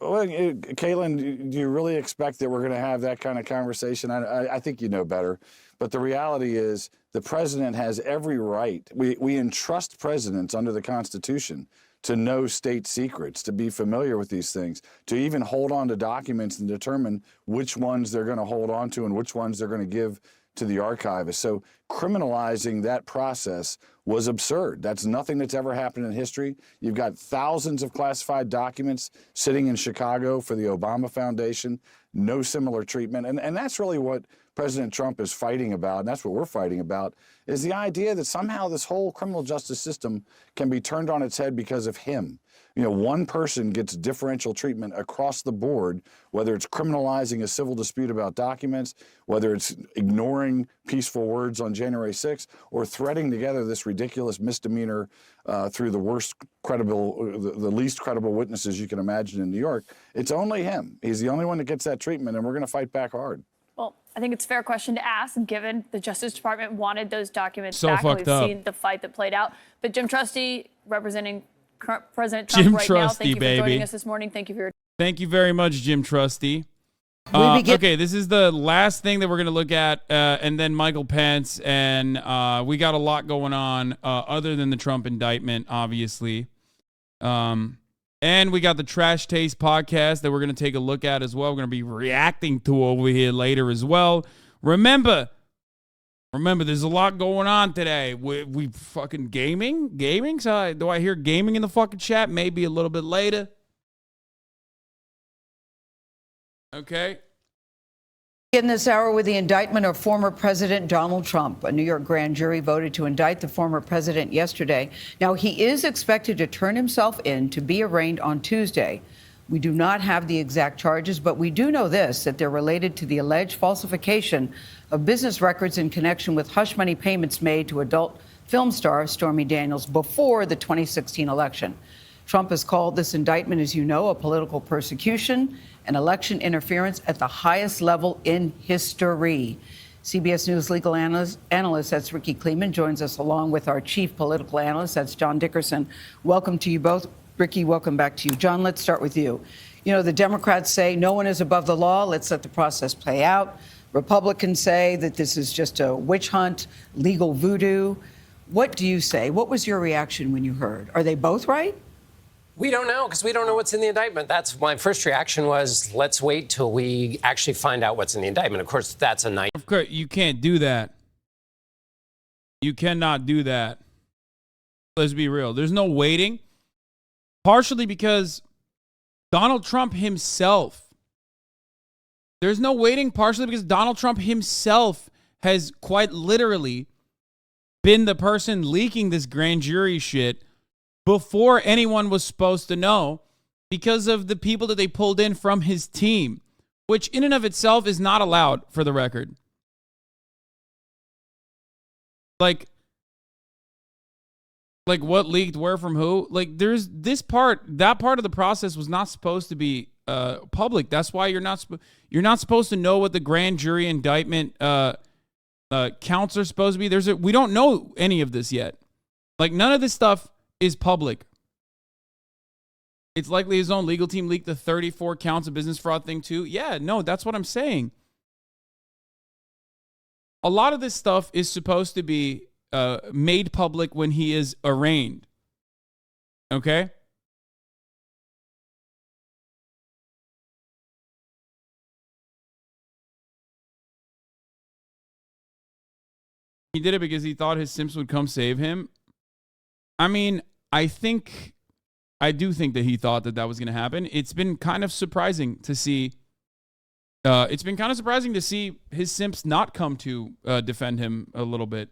Well, Caitlin, do you really expect that we're going to have that kind of conversation? I think you know better. But the reality is the president has every right. We entrust presidents under the Constitution to know state secrets, to be familiar with these things, to even hold on to documents and determine which ones they're going to hold on to and which ones they're going to give to the archivist. So criminalizing that process was absurd. That's nothing that's ever happened in history. You've got thousands of classified documents sitting in Chicago for the Obama Foundation, no similar treatment. And that's really what President Trump is fighting about, and that's what we're fighting about, is the idea that somehow this whole criminal justice system can be turned on its head because of him. You know, one person gets differential treatment across the board, whether it's criminalizing a civil dispute about documents, whether it's ignoring peaceful words on January 6th, or threading together this ridiculous misdemeanor through the least credible witnesses you can imagine in New York. It's only him. He's the only one that gets that treatment, and we're going to fight back hard. Well, I think it's a fair question to ask, given the Justice Department wanted those documents so back. Fucked We've up. seen the fight that played out. But Jim Trusty, representing President Trump Jim right Trusty, now, thank you for baby. joining us this morning. Thank you for your... Thank you very much, Jim Trusty. Okay, this is the last thing that we're going to look at, and then Michael Pence, and we got a lot going on other than the Trump indictment, obviously. And we got the Trash Taste podcast that we're going to take a look at as well. We're going to be reacting to over here later as well. Remember, there's a lot going on today. We fucking gaming. So do I hear gaming in the fucking chat? Maybe a little bit later. Okay. In this hour with the indictment of former President Donald Trump. A New York grand jury voted to indict the former president yesterday. Now, he is expected to turn himself in to be arraigned on Tuesday. We do not have the exact charges, but we do know this, that they're related to the alleged falsification of business records in connection with hush money payments made to adult film star Stormy Daniels before the 2016 election. Trump has called this indictment, as you know, a political persecution and election interference at the highest level in history. CBS News legal analyst that's Ricky Kleeman joins us along with our chief political analyst, that's John Dickerson. Welcome to you both. Ricky, welcome back to you. John, let's start with you. You know, the Democrats say no one is above the law. Let's let the process play out. Republicans say that this is just a witch hunt, legal voodoo. What do you say? What was your reaction when you heard? Are they both right? We don't know because we don't know what's in the indictment. That's my first reaction was, let's wait till we actually find out what's in the indictment. Of course, that's a night. Of course, you can't do that. You cannot do that. Let's be real. There's no waiting. Partially because Donald Trump himself. There's no waiting partially because Donald Trump himself has quite literally been the person leaking this grand jury shit before anyone was supposed to know because of the people that they pulled in from his team, which in and of itself is not allowed for the record. Like what leaked where from who? Like there's that part of the process was not supposed to be public. That's why you're not supposed to know what the grand jury indictment counts are supposed to be. We don't know any of this yet. Like none of this stuff is public. It's likely his own legal team leaked the 34 counts of business fraud thing too. Yeah, no, that's what I'm saying. A lot of this stuff is supposed to be made public when he is arraigned. Okay? He did it because he thought his simps would come save him. I mean, I do think that he thought that was going to happen. It's been kind of surprising to see. His simps not come to defend him a little bit.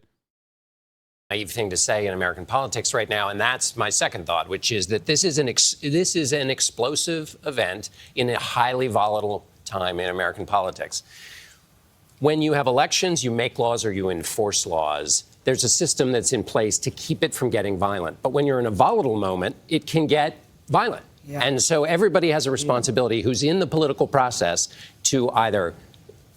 Naive thing to say in American politics right now, and that's my second thought, which is that this is an explosive event in a highly volatile time in American politics. When you have elections, you make laws or you enforce laws. There's a system that's in place to keep it from getting violent. But when you're in a volatile moment, it can get violent. Yeah. And so everybody has a responsibility who's in the political process to either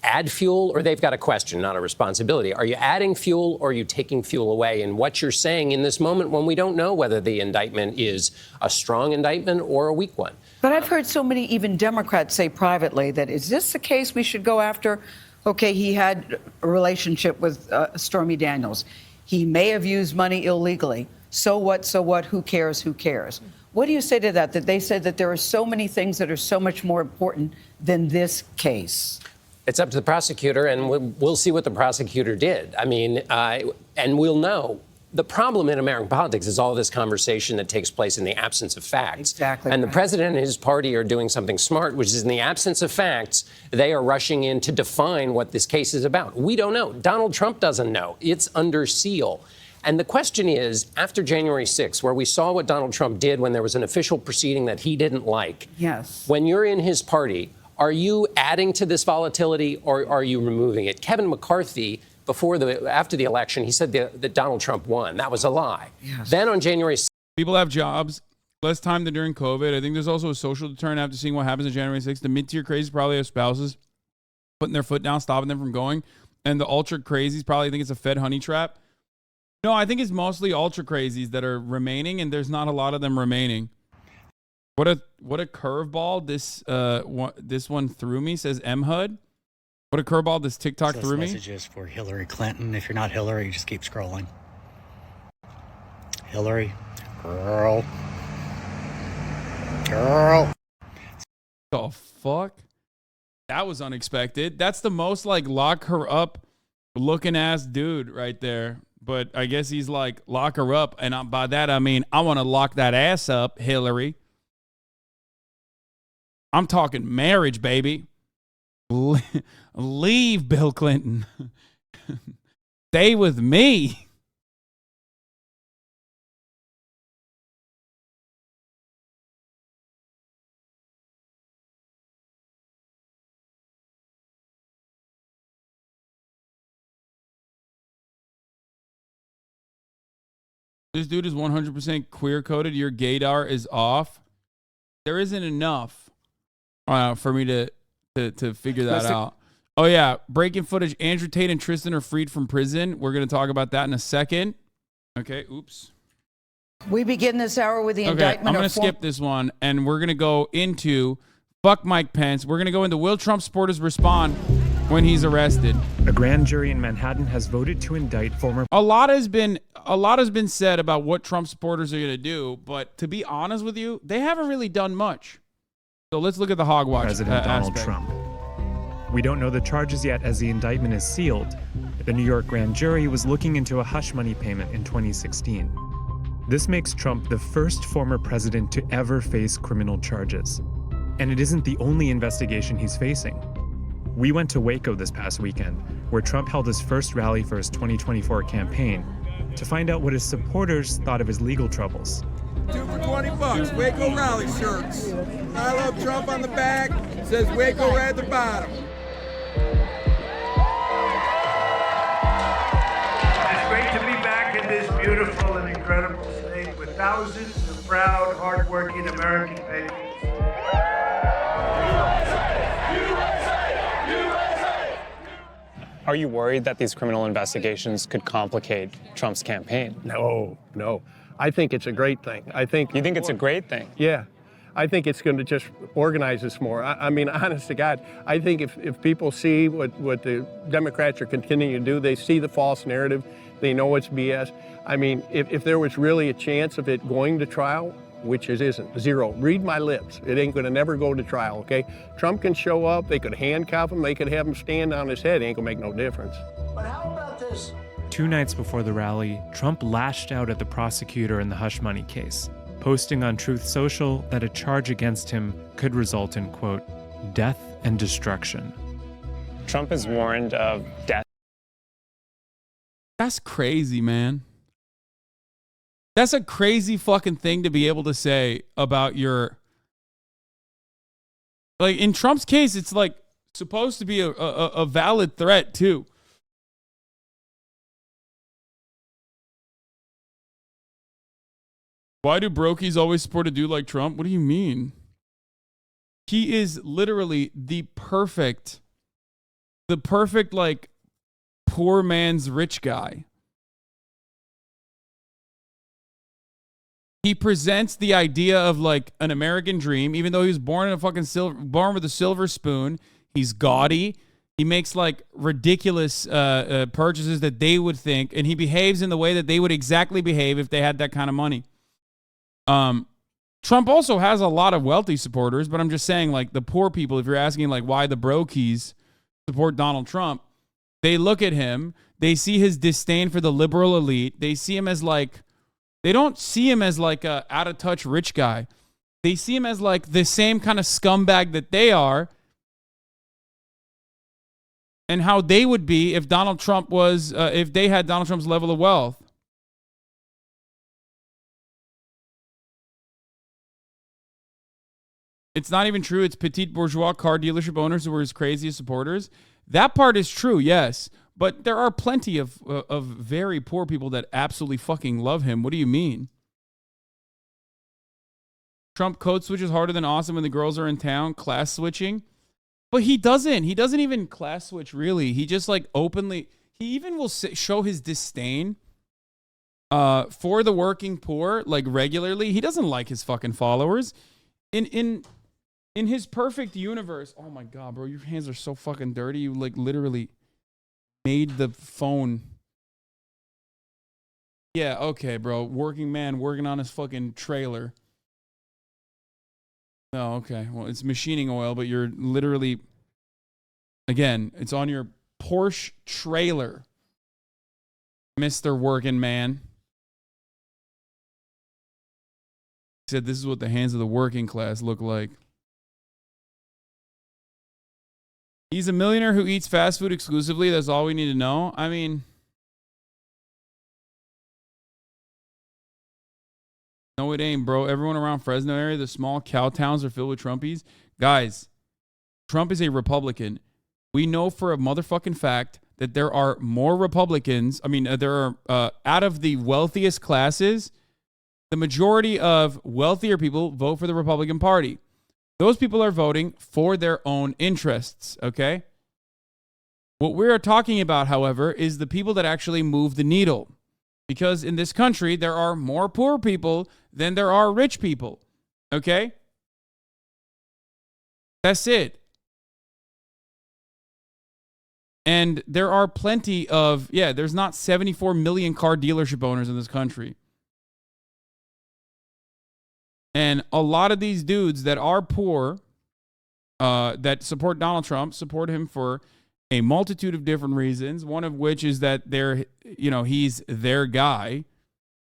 add fuel or they've got a question, not a responsibility. Are you adding fuel or are you taking fuel away? And what you're saying in this moment when we don't know whether the indictment is a strong indictment or a weak one. But I've heard so many even Democrats say privately that is this the case we should go after? Okay, he had a relationship with Stormy Daniels. He may have used money illegally. So what? So what? Who cares? Who cares? What do you say to that? That they said that there are so many things that are so much more important than this case. It's up to the prosecutor, and we'll see what the prosecutor did. I mean, and we'll know. The problem in American politics is all this conversation that takes place in the absence of facts. Exactly. And the president and his party are doing something smart, which is in the absence of facts, they are rushing in to define what this case is about. We don't know. Donald Trump doesn't know. It's under seal. And the question is, after January 6th, where we saw what Donald Trump did when there was an official proceeding that he didn't like. Yes. When you're in his party, are you adding to this volatility or are you removing it? Kevin McCarthy, after the election, he said that Donald Trump won. That was a lie. Yes. Then on January 6th. People have jobs, less time than during COVID. I think there's also a social deterrent after seeing what happens on January 6th. The mid-tier crazies probably have spouses putting their foot down, stopping them from going. And the ultra crazies probably think it's a Fed honey trap. No, I think it's mostly ultra crazies that are remaining, and there's not a lot of them remaining. What a curveball this one threw me, says M HUD. What a curveball this TikTok threw me. Messages for Hillary Clinton. If you're not Hillary, just keep scrolling. Hillary, girl. The fuck? That was unexpected. That's the most like lock her up looking ass dude right there. But I guess he's like lock her up, and by that I mean I want to lock that ass up, Hillary. I'm talking marriage, baby. Leave Bill Clinton. Stay with me. This dude is 100% queer coded. Your gaydar is off. There isn't enough for me to figure that out. Oh, yeah. Breaking footage. Andrew Tate and Tristan are freed from prison. We're going to talk about that in a second. Okay. Oops. We begin this hour with the indictment. I'm going to skip this one, and we're going to go into Fuck Mike Pence. We're going to go into will Trump supporters respond when he's arrested. A grand jury in Manhattan has voted to indict former. A lot has been said about what Trump supporters are going to do, but to be honest with you, they haven't really done much. So let's look at the hogwash President Donald aspect. Trump. We don't know the charges yet as the indictment is sealed. The New York grand jury was looking into a hush money payment in 2016. This makes Trump the first former president to ever face criminal charges. And it isn't the only investigation he's facing. We went to Waco this past weekend, where Trump held his first rally for his 2024 campaign, to find out what his supporters thought of his legal troubles. 2 for $20, Waco rally shirts. I love Trump on the back, says Waco at the bottom. It's great to be back in this beautiful and incredible state with thousands of proud, hardworking American patriots. Are you worried that these criminal investigations could complicate Trump's campaign? No. I think it's a great thing. You think it's a great thing? Yeah. I think it's going to just organize us more. I mean, honest to God, I think if people see what the Democrats are continuing to do, they see the false narrative, they know it's BS. I mean, if there was really a chance of it going to trial, which it isn't, zero. Read my lips. It ain't going to never go to trial, okay? Trump can show up, they could handcuff him, they could have him stand on his head. It ain't going to make no difference. But how about this? 2 nights before the rally, Trump lashed out at the prosecutor in the hush money case, posting on Truth Social that a charge against him could result in, quote, death and destruction. Trump is warned of death. That's crazy, man. That's a crazy fucking thing to be able to say about your... Like, in Trump's case, it's like supposed to be a valid threat, too. Why do brokies always support a dude like Trump? What do you mean? He is literally the perfect, like, poor man's rich guy. He presents the idea of like an American dream, even though he was born in a fucking born with a silver spoon. He's gaudy. He makes like ridiculous purchases that they would think, and he behaves in the way that they would exactly behave if they had that kind of money. Trump also has a lot of wealthy supporters, but I'm just saying, like, the poor people, if you're asking like why the brokies support Donald Trump, they look at him, they see his disdain for the liberal elite, they see him as like, they don't see him as like a out-of-touch rich guy. They see him as like the same kind of scumbag that they are, and how they would be if Donald Trump was, if they had Donald Trump's level of wealth. It's not even true. It's petite bourgeois car dealership owners who are his craziest supporters. That part is true, yes. But there are plenty of very poor people that absolutely fucking love him. What do you mean? Trump code switches harder than awesome when the girls are in town, class switching. But he doesn't. He doesn't even class switch, really. He just like openly, he even will show his disdain for the working poor, like regularly. He doesn't like his fucking followers. In his perfect universe, oh my God, bro, your hands are so fucking dirty. You like literally made the phone. Yeah, okay, bro. Working man working on his fucking trailer. Oh, okay. Well, it's machining oil, but you're literally, again, it's on your Porsche trailer, Mr. Working Man. He said this is what the hands of the working class look like. He's a millionaire who eats fast food exclusively. That's all we need to know. I mean, no, it ain't, bro. Everyone around Fresno area, the small cow towns are filled with Trumpies. Guys, Trump is a Republican. We know for a motherfucking fact that there are more Republicans. I mean, there are, out of the wealthiest classes, the majority of wealthier people vote for the Republican Party. Those people are voting for their own interests, okay? What we're talking about, however, is the people that actually move the needle. Because in this country, there are more poor people than there are rich people, okay? That's it. And there are plenty of, there's not 74 million car dealership owners in this country. And a lot of these dudes that are poor, that support Donald Trump, support him for a multitude of different reasons, one of which is that he's their guy.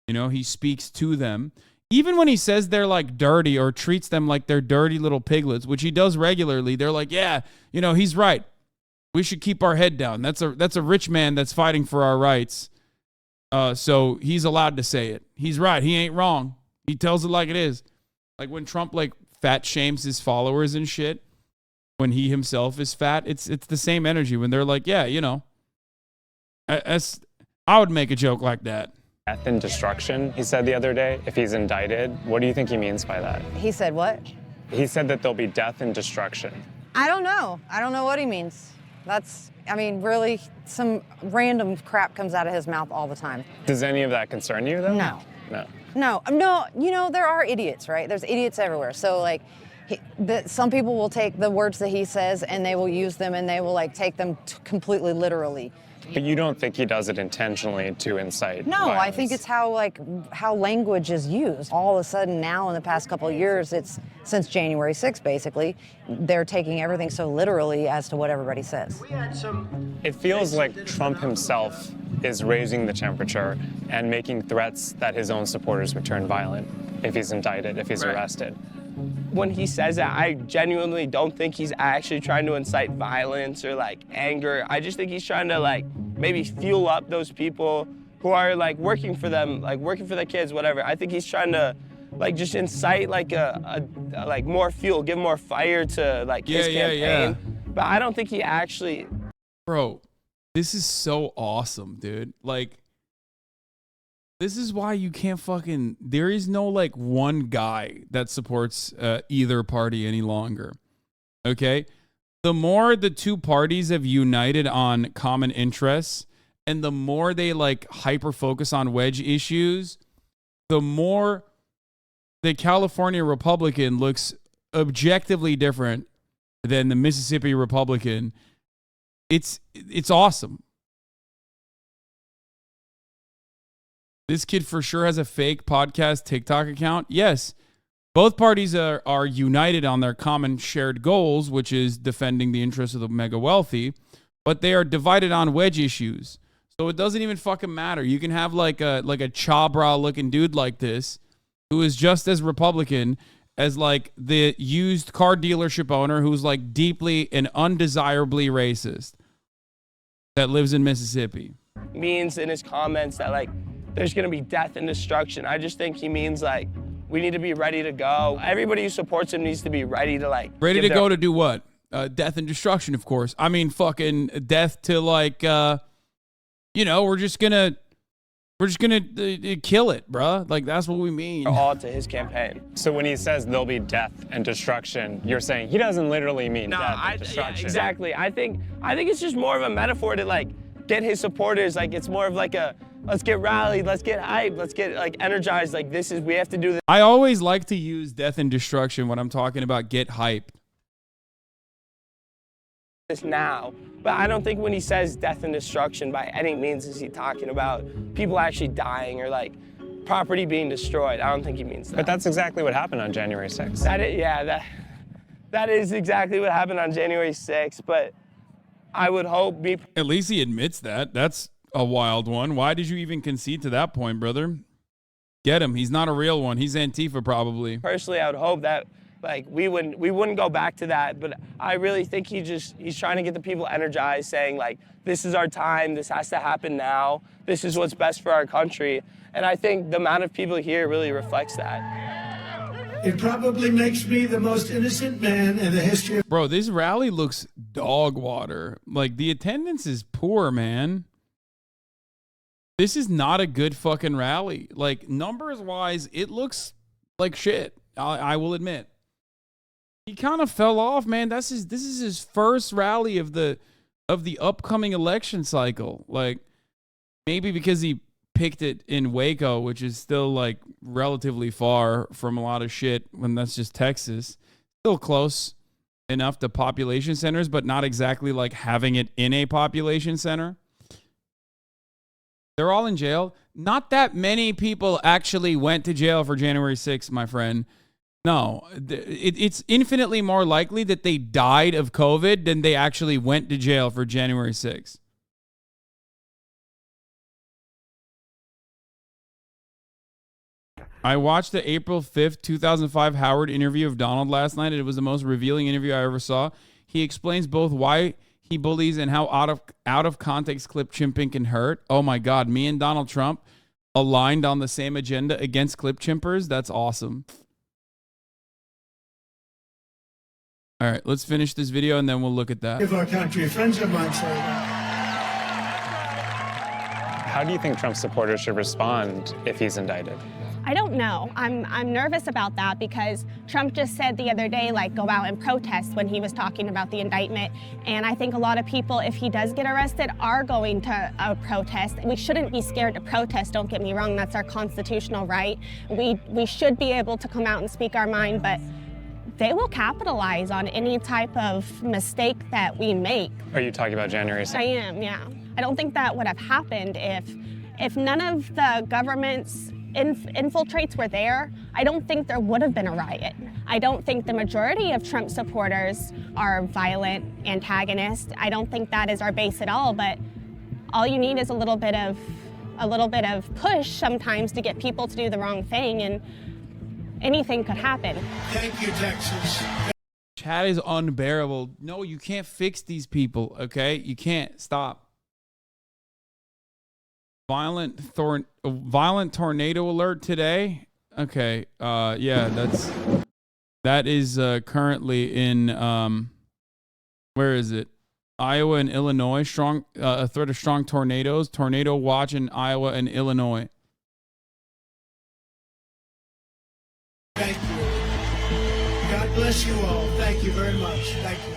He speaks to them. Even when he says they're like dirty or treats them like they're dirty little piglets, which he does regularly, they're like, he's right. We should keep our head down. That's a rich man that's fighting for our rights. So he's allowed to say it. He's right. He ain't wrong. He tells it like it is. Like when Trump fat shames his followers and shit, when he himself is fat, it's the same energy when they're like, I would make a joke like that. Death and destruction, he said the other day, if he's indicted. What do you think he means by that? He said what? He said that there'll be death and destruction. I don't know. I don't know what he means. Really, some random crap comes out of his mouth all the time. Does any of that concern you, though? No. No. There are idiots, right? There's idiots everywhere. So, some people will take the words that he says and they will use them and they will, take them completely literally. But you don't think he does it intentionally to incite No, violence? I think it's how language is used. All of a sudden now in the past couple of years, it's since January 6th, basically, they're taking everything so literally as to what everybody says. It feels like Trump himself is raising the temperature and making threats that his own supporters would turn violent if he's indicted, if he's arrested. When he says that, I genuinely don't think he's actually trying to incite violence or anger. I just think he's trying to maybe fuel up those people who are working for them, working for their kids, whatever. I think he's trying to just incite more fuel, give more fire to his campaign. Yeah. But I don't think he actually. Bro, this is so awesome, dude. This is why you can't there is no one guy that supports either party any longer. Okay? The more the two parties have united on common interests and the more they hyper focus on wedge issues, the more the California Republican looks objectively different than the Mississippi Republican. It's awesome. This kid for sure has a fake podcast TikTok account. Yes, both parties are united on their common shared goals, which is defending the interests of the mega wealthy, but they are divided on wedge issues. So it doesn't even fucking matter. You can have a Chabra looking dude like this who is just as Republican as the used car dealership owner who's deeply and undesirably racist that lives in Mississippi. Means in his comments that there's going to be death and destruction. I just think he means we need to be ready to go. Everybody who supports him needs to be ready to ready to go to do what? Death and destruction, of course. I mean, fucking death to we're just gonna kill it, bruh. That's what we mean. All to his campaign. So when he says there'll be death and destruction, you're saying he doesn't literally mean death and destruction. Yeah, exactly. I think it's just more of a metaphor to get his supporters. It's more of a let's get rallied, let's get hyped, let's get energized. We have to do this. I always like to use death and destruction when I'm talking about get hyped. Now, but I don't think when he says death and destruction by any means is he talking about people actually dying or property being destroyed. I don't think he means that. But that's exactly what happened on January 6th. That is exactly what happened on January 6th. But I would hope at least he admits that. That's a wild one. Why did you even concede to that point, brother? Get him. He's not a real one. He's Antifa probably. Personally, I would hope that we wouldn't go back to that. But I really think he's trying to get the people energized, saying this is our time. This has to happen now. This is what's best for our country. And I think the amount of people here really reflects that. It probably makes me the most innocent man in the history of. Bro, this rally looks dog water. The attendance is poor, man. This is not a good fucking rally. Numbers wise, it looks like shit. I will admit. He kind of fell off, man. This is his first rally of the upcoming election cycle. Maybe because he picked it in Waco, which is still relatively far from a lot of shit when that's just Texas. Still close enough to population centers, but not exactly like having it in a population center. They're all in jail. Not that many people actually went to jail for January 6th, my friend. No, it's infinitely more likely that they died of COVID than they actually went to jail for January 6th. I watched the April 5th, 2005 Howard interview of Donald last night. It was the most revealing interview I ever saw. He explains both why he bullies and how out of context clip chimping can hurt. Oh my God, me and Donald Trump aligned on the same agenda against clip chimpers. That's awesome. All right, let's finish this video and then we'll look at that. Give our country. Friends of mine say that. How do you think Trump supporters should respond if he's indicted? I don't know. I'm nervous about that because Trump just said the other day, like, go out and protest when he was talking about the indictment. And I think a lot of people, if he does get arrested, are going to protest. We shouldn't be scared to protest, don't get me wrong. That's our constitutional right. We should be able to come out and speak our mind, but they will capitalize on any type of mistake that we make. Are you talking about January 6th? I am, yeah. I don't think that would have happened if none of the government's infiltrates were there. I don't think there would have been a riot. I don't think the majority of Trump supporters are violent antagonists. I don't think that is our base at all, but all you need is a little bit of push sometimes to get people to do the wrong thing, and anything could happen. Thank you, Texas. Chat is unbearable. No, you can't fix these people, okay? You can't. Stop. Violent tornado alert today. Okay. Yeah, that is currently in where is it? Iowa and Illinois. A threat of strong tornadoes. Tornado watch in Iowa and Illinois. Thank you. God bless you all. Thank you very much. Thank you.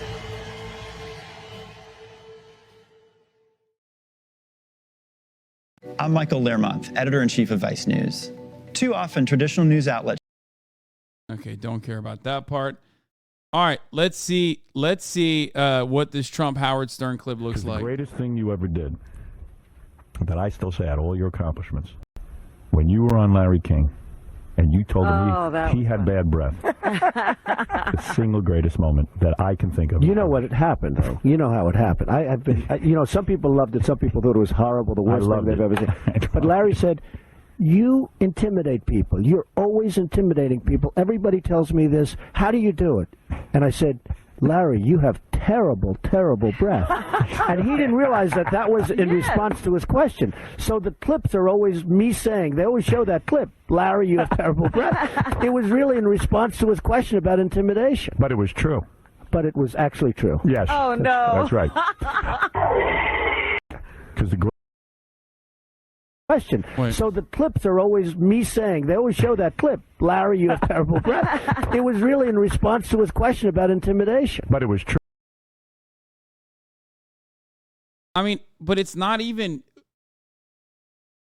I'm Michael Learmonth, editor-in-chief of Vice News. Too often, traditional news outlets. Okay, don't care about that part. All right, let's see what this Trump Howard Stern clip looks like. The greatest thing you ever did, that I still say out of all your accomplishments, when you were on Larry King, and you told him he had bad breath. The single greatest moment that I can think of. You know what had happened, though. You know how it happened. I've been, some people loved it. Some people thought it was horrible, the worst thing they've ever seen. But Larry said, you intimidate people. You're always intimidating people. Everybody tells me this. How do you do it? And I said, Larry, you have terrible, terrible breath. And he didn't realize that was in response to his question. So the clips are always me saying, they always show that clip, Larry, you have terrible breath. It was really in response to his question about intimidation. But it was true. But it was actually true. Yes. Oh, no. That's right. Because the question. So the clips are always me saying, they always show that clip, Larry, you have terrible breath. It was really in response to his question about intimidation. But it was true. I mean, but it's not even,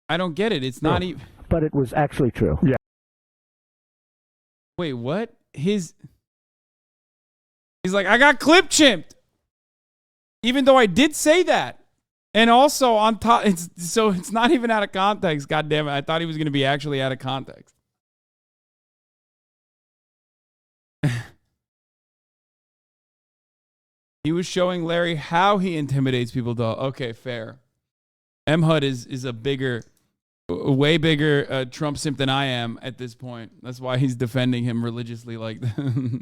I don't get it. It's not even. But it was actually true. Yeah. Wait, what? He's like, I got clip chimped. Even though I did say that. And also on top, it's not even out of context. God damn it! I thought he was going to be actually out of context. He was showing Larry how he intimidates people. Though, okay, fair. M. Hud is a way bigger Trump simp than I am at this point. That's why he's defending him religiously like that.